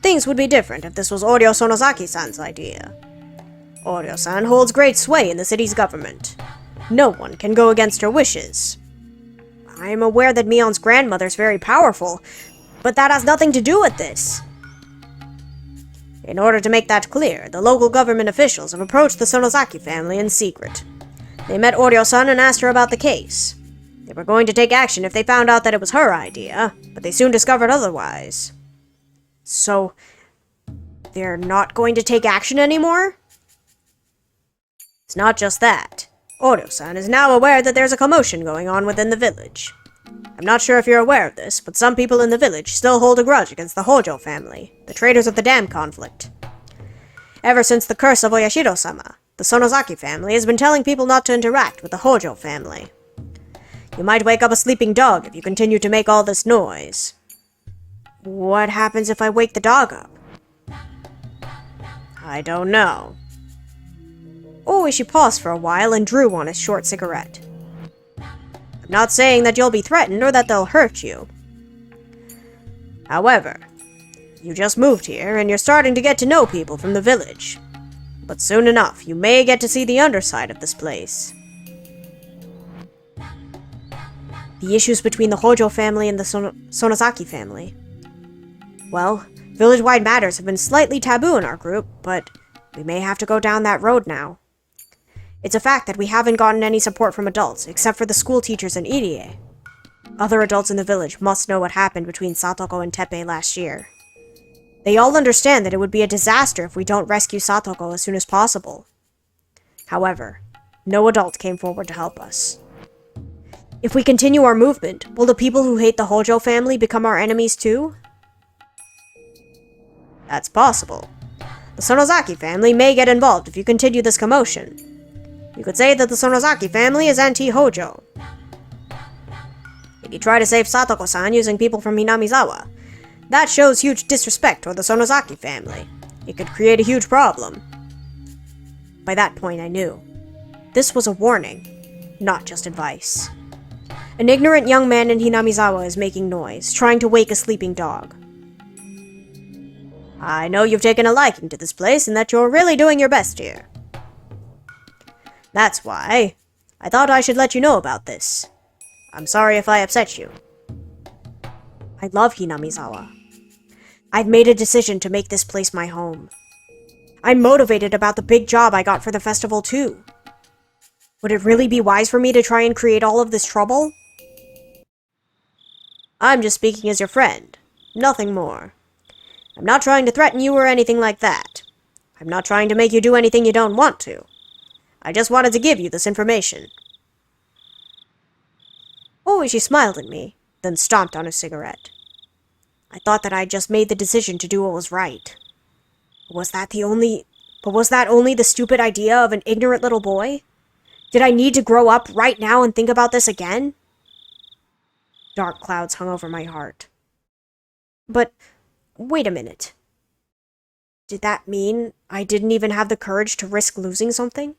things would be different if this was Oryo Sonozaki-san's idea. Oryo-san holds great sway in the city's government. No one can go against her wishes. I am aware that Mion's grandmother's very powerful, but that has nothing to do with this. In order to make that clear, the local government officials have approached the Sonozaki family in secret. They met Oryo-san and asked her about the case. They were going to take action if they found out that it was her idea, but they soon discovered otherwise. So, they're not going to take action anymore? It's not just that. Oryo-san is now aware that there's a commotion going on within the village. I'm not sure if you're aware of this, but some people in the village still hold a grudge against the Hojo family, the traitors of the dam conflict. Ever since the curse of Oyashiro-sama, the Sonozaki family has been telling people not to interact with the Hojo family. You might wake up a sleeping dog if you continue to make all this noise. What happens if I wake the dog up? I don't know. Oishi paused for a while and drew on his short cigarette. I'm not saying that you'll be threatened or that they'll hurt you. However, you just moved here and you're starting to get to know people from the village. But soon enough, you may get to see the underside of this place. The issues between the Hojo family and the Sonozaki family. Well, village-wide matters have been slightly taboo in our group, but we may have to go down that road now. It's a fact that we haven't gotten any support from adults, except for the school teachers and Irie. Other adults in the village must know what happened between Satoko and Teppei last year. They all understand that it would be a disaster if we don't rescue Satoko as soon as possible. However, no adult came forward to help us. If we continue our movement, will the people who hate the Hojo family become our enemies too? That's possible. The Sonozaki family may get involved if you continue this commotion. You could say that the Sonozaki family is anti-Hojo. If you try to save Satoko-san using people from Hinamizawa, that shows huge disrespect toward the Sonozaki family. It could create a huge problem. By that point, I knew. This was a warning, not just advice. An ignorant young man in Hinamizawa is making noise, trying to wake a sleeping dog. I know you've taken a liking to this place and that you're really doing your best here. That's why I thought I should let you know about this. I'm sorry if I upset you. I love Hinamizawa. I've made a decision to make this place my home. I'm motivated about the big job I got for the festival too. Would it really be wise for me to try and create all of this trouble? I'm just speaking as your friend, nothing more. I'm not trying to threaten you or anything like that. I'm not trying to make you do anything you don't want to. I just wanted to give you this information. Oishi smiled at me, then stomped on his cigarette. I thought that I'd just made the decision to do what was right. Was that only the stupid idea of an ignorant little boy? Did I need to grow up right now and think about this again? Dark clouds hung over my heart. But, wait a minute. Did that mean I didn't even have the courage to risk losing something?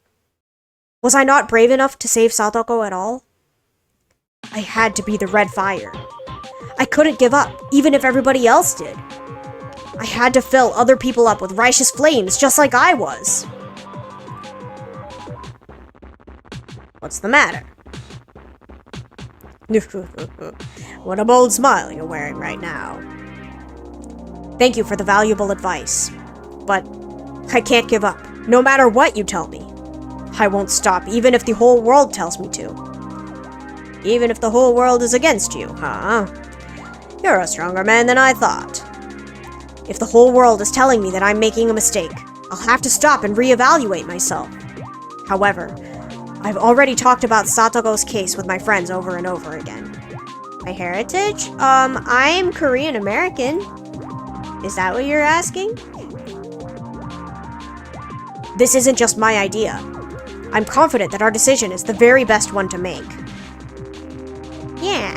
Was I not brave enough to save Satoko at all? I had to be the red fire. I couldn't give up, even if everybody else did. I had to fill other people up with righteous flames just like I was. What's the matter? What a bold smile you're wearing right now. Thank you for the valuable advice, but I can't give up, no matter what you tell me. I won't stop, even if the whole world tells me to. Even if the whole world is against you, huh? You're a stronger man than I thought. If the whole world is telling me that I'm making a mistake, I'll have to stop and reevaluate myself. However, I've already talked about Satoko's case with my friends over and over again. My heritage? I'm Korean American. Is that what you're asking? This isn't just my idea. I'm confident that our decision is the very best one to make. Yeah.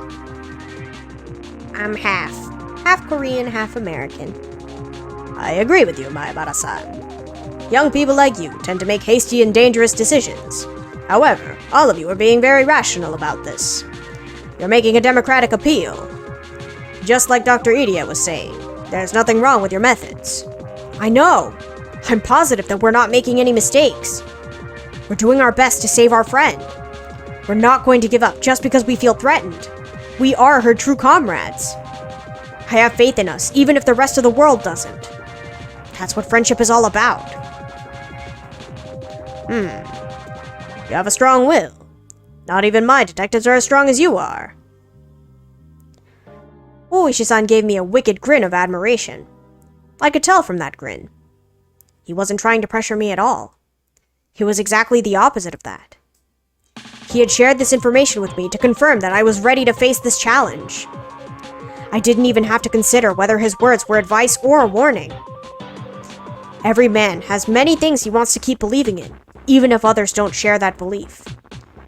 I'm half Korean, half American. I agree with you, Mayabara-san. Young people like you tend to make hasty and dangerous decisions. However, all of you are being very rational about this. You're making a democratic appeal. Just like Dr. Idia was saying, there's nothing wrong with your methods. I know. I'm positive that we're not making any mistakes. We're doing our best to save our friend. We're not going to give up just because we feel threatened. We are her true comrades. I have faith in us, even if the rest of the world doesn't. That's what friendship is all about. You have a strong will. Not even my detectives are as strong as you are. Oishi-san gave me a wicked grin of admiration. I could tell from that grin. He wasn't trying to pressure me at all. He was exactly the opposite of that. He had shared this information with me to confirm that I was ready to face this challenge. I didn't even have to consider whether his words were advice or a warning. Every man has many things he wants to keep believing in, even if others don't share that belief.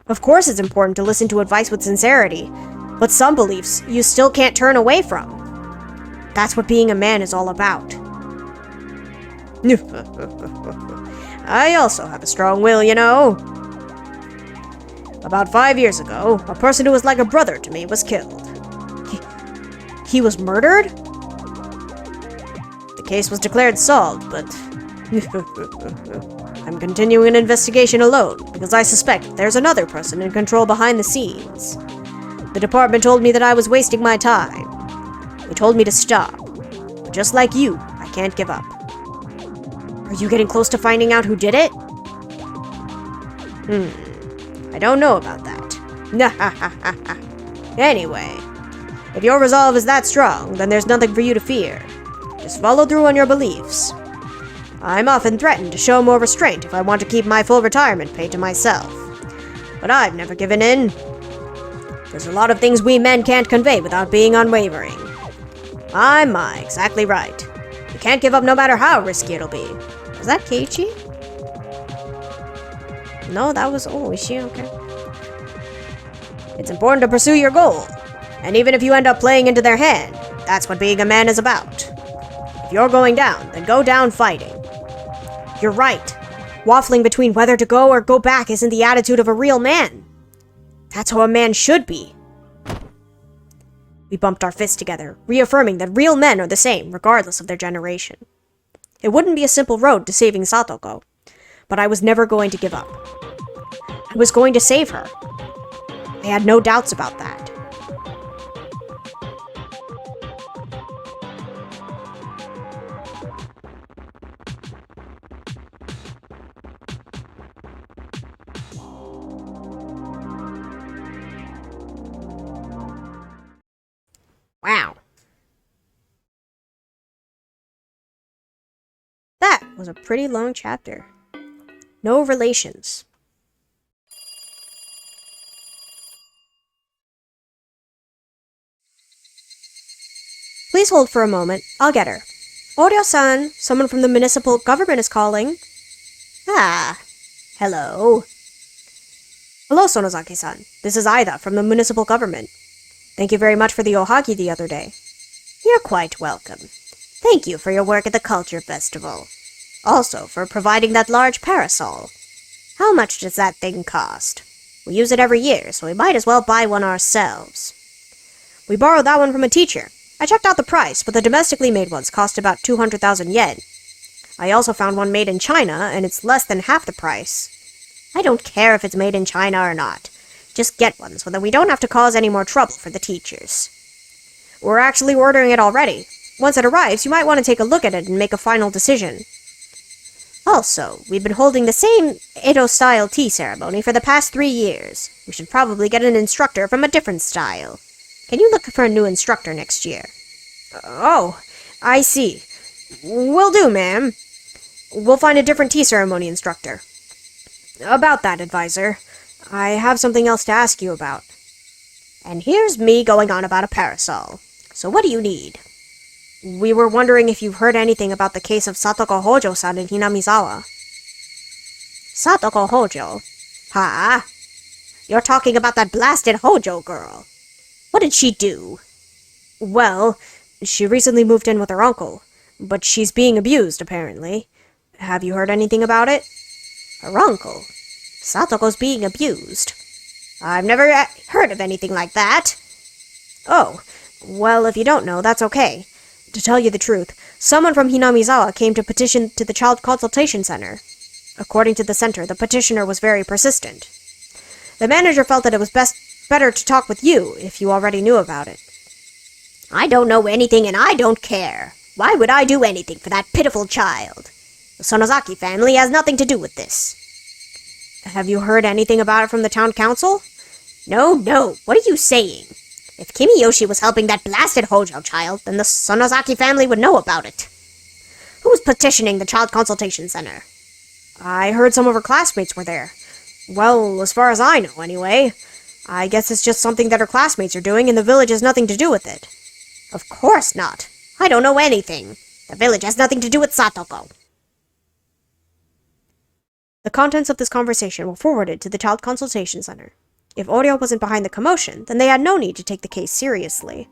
Of course it's important to listen to advice with sincerity, but some beliefs you still can't turn away from. That's what being a man is all about. I also have a strong will, you know. About 5 years ago, a person who was like a brother to me was killed. He was murdered? The case was declared solved, but I'm continuing an investigation alone because I suspect there's another person in control behind the scenes. The department told me that I was wasting my time. They told me to stop. But just like you, I can't give up. Are you getting close to finding out who did it? I don't know about that. Anyway, if your resolve is that strong, then there's nothing for you to fear. Just follow through on your beliefs. I'm often threatened to show more restraint if I want to keep my full retirement pay to myself. But I've never given in. There's a lot of things we men can't convey without being unwavering. My, exactly right. You can't give up no matter how risky it'll be. Was that Keiichi? No, that was... Oh, is she okay? It's important to pursue your goal. And even if you end up playing into their hand, that's what being a man is about. If you're going down, then go down fighting. You're right. Waffling between whether to go or go back isn't the attitude of a real man. That's how a man should be. We bumped our fists together, reaffirming that real men are the same, regardless of their generation. It wouldn't be a simple road to saving Satoko, but I was never going to give up. I was going to save her. I had no doubts about that. Wow. That was a pretty long chapter. No relations. Please hold for a moment. I'll get her. Oryo-san, someone from the municipal government is calling. Ah, hello. Hello, Sonozaki-san. This is Aida from the municipal government. Thank you very much for the ohagi the other day. You're quite welcome. Thank you for your work at the Culture Festival. Also for providing that large parasol. How much does that thing cost? We use it every year, so we might as well buy one ourselves. We borrowed that one from a teacher. I checked out the price, but the domestically made ones cost about 200,000 yen. I also found one made in China, and it's less than half the price. I don't care if it's made in China or not. Just get one so that we don't have to cause any more trouble for the teachers. We're actually ordering it already. Once it arrives, you might want to take a look at it and make a final decision. Also, we've been holding the same Edo-style tea ceremony for the past 3 years. We should probably get an instructor from a different style. Can you look for a new instructor next year? Oh, I see. Will do, ma'am. We'll find a different tea ceremony instructor. About that, advisor, I have something else to ask you about. And here's me going on about a parasol. So what do you need? We were wondering if you've heard anything about the case of Satoko Hojo-san in Hinamizawa. Satoko Hojo? Huh? You're talking about that blasted Hojo girl. What did she do? Well, she recently moved in with her uncle, but she's being abused, apparently. Have you heard anything about it? Her uncle? Satoko's being abused? I've never heard of anything like that. Oh, well, if you don't know, that's okay. To tell you the truth, someone from Hinamizawa came to petition to the Child Consultation Center. According to the center, the petitioner was very persistent. The manager felt that it was better to talk with you if you already knew about it. I don't know anything and I don't care. Why would I do anything for that pitiful child? The Sonozaki family has nothing to do with this. Have you heard anything about it from the town council? No, what are you saying? If Kimiyoshi was helping that blasted Hojo child, then the Sonozaki family would know about it. Who was petitioning the Child Consultation Center? I heard some of her classmates were there. Well, as far as I know, anyway. I guess it's just something that her classmates are doing, and the village has nothing to do with it. Of course not. I don't know anything. The village has nothing to do with Satoko. The contents of this conversation were forwarded to the Child Consultation Center. If Oreo wasn't behind the commotion, then they had no need to take the case seriously.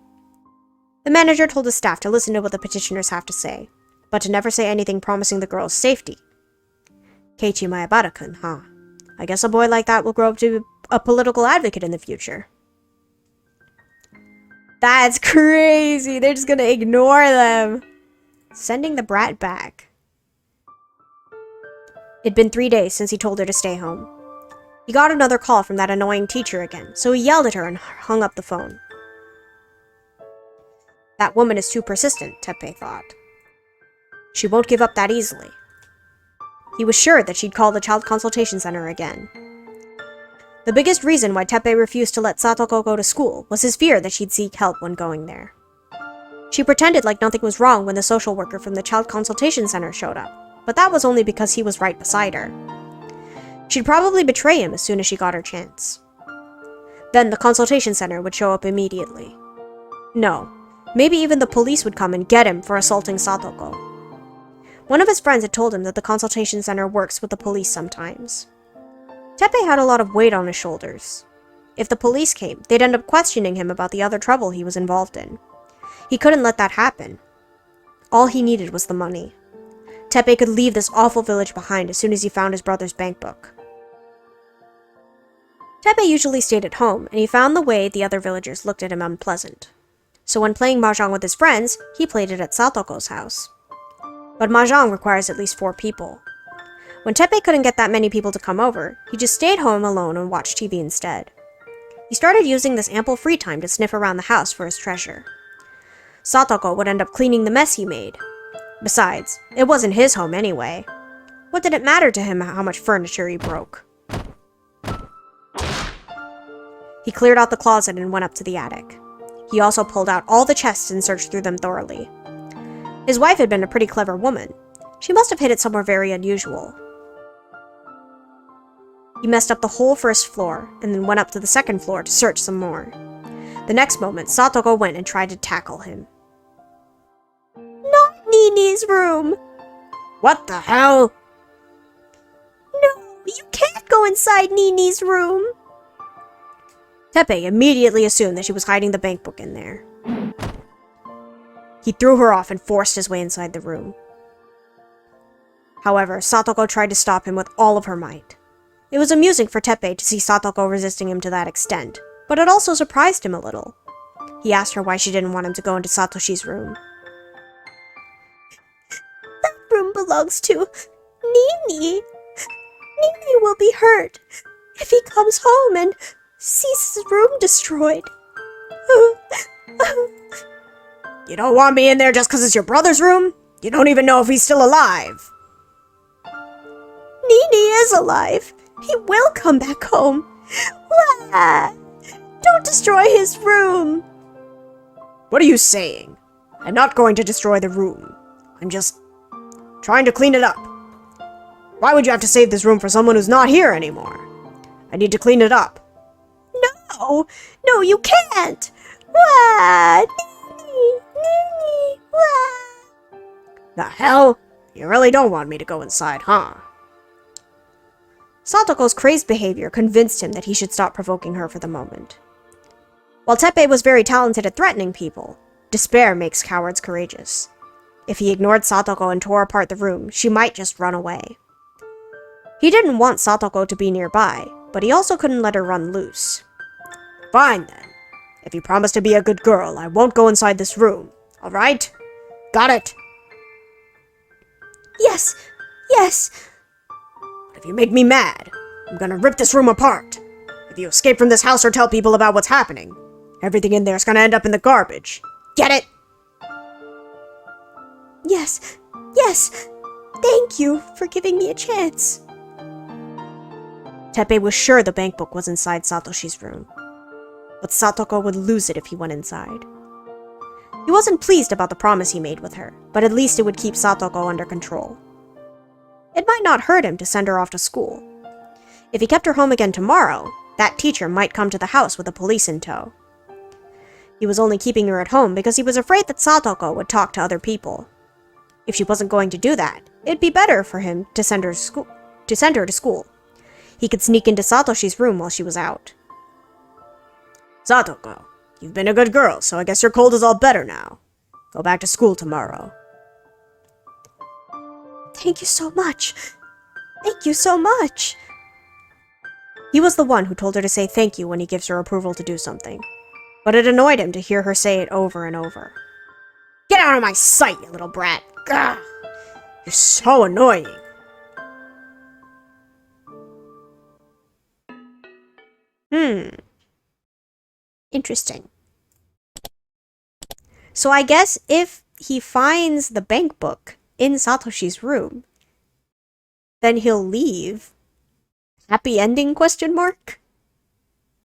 The manager told his staff to listen to what the petitioners have to say, but to never say anything promising the girl's safety. Keiichi Maebara-kun, huh? I guess a boy like that will grow up to be a political advocate in the future. That's crazy! They're just gonna ignore them! Sending the brat back. It'd been 3 days since he told her to stay home. He got another call from that annoying teacher again, so he yelled at her and hung up the phone. That woman is too persistent, Teppei thought. She won't give up that easily. He was sure that she'd call the Child Consultation Center again. The biggest reason why Teppei refused to let Satoko go to school was his fear that she'd seek help when going there. She pretended like nothing was wrong when the social worker from the Child Consultation Center showed up, but that was only because he was right beside her. She'd probably betray him as soon as she got her chance. Then the consultation center would show up immediately. No, maybe even the police would come and get him for assaulting Satoko. One of his friends had told him that the consultation center works with the police sometimes. Teppei had a lot of weight on his shoulders. If the police came, they'd end up questioning him about the other trouble he was involved in. He couldn't let that happen. All he needed was the money. Teppei could leave this awful village behind as soon as he found his brother's bank book. Teppei usually stayed at home, and he found the way the other villagers looked at him unpleasant. So when playing mahjong with his friends, he played it at Satoko's house. But mahjong requires at least 4 people. When Teppei couldn't get that many people to come over, he just stayed home alone and watched TV instead. He started using this ample free time to sniff around the house for his treasure. Satoko would end up cleaning the mess he made. Besides, it wasn't his home anyway. What did it matter to him how much furniture he broke? He cleared out the closet and went up to the attic. He also pulled out all the chests and searched through them thoroughly. His wife had been a pretty clever woman. She must have hid it somewhere very unusual. He messed up the whole first floor, and then went up to the second floor to search some more. The next moment, Satoko went and tried to tackle him. Not Nini's room! What the hell? No, you can't go inside Nini's room! Teppei immediately assumed that she was hiding the bank book in there. He threw her off and forced his way inside the room. However, Satoko tried to stop him with all of her might. It was amusing for Teppei to see Satoko resisting him to that extent, but it also surprised him a little. He asked her why she didn't want him to go into Satoshi's room. That room belongs to Nini. Nini will be hurt if he comes home and sees his room destroyed. You don't want me in there just because it's your brother's room? You don't even know if he's still alive. Nini is alive. He will come back home. Wah! Don't destroy his room. What are you saying? I'm not going to destroy the room. I'm just trying to clean it up. Why would you have to save this room for someone who's not here anymore? I need to clean it up. No, you can't. Wah! Nini, wah! The hell? You really don't want me to go inside, huh? Satoko's crazed behavior convinced him that he should stop provoking her for the moment. While Teppei was very talented at threatening people, despair makes cowards courageous. If he ignored Satoko and tore apart the room, she might just run away. He didn't want Satoko to be nearby, but he also couldn't let her run loose. Fine then. If you promise to be a good girl, I won't go inside this room. All right? Got it? Yes. But if you make me mad, I'm gonna rip this room apart. If you escape from this house or tell people about what's happening, everything in there's gonna end up in the garbage. Get it? Yes. Thank you for giving me a chance. Teppei was sure the bank book was inside Satoshi's room, but Satoko would lose it if he went inside. He wasn't pleased about the promise he made with her, but at least it would keep Satoko under control. It might not hurt him to send her off to school. If he kept her home again tomorrow, that teacher might come to the house with the police in tow. He was only keeping her at home because he was afraid that Satoko would talk to other people. If she wasn't going to do that, it'd be better for him to send her to school. He could sneak into Satoshi's room while she was out. Satoko, you've been a good girl, so I guess your cold is all better now. Go back to school tomorrow. Thank you so much. Thank you so much. He was the one who told her to say thank you when he gives her approval to do something. But it annoyed him to hear her say it over and over. Get out of my sight, you little brat! Gah! You're so annoying. Interesting. So I guess if he finds the bank book in Satoshi's room, then he'll leave. Happy ending, question mark?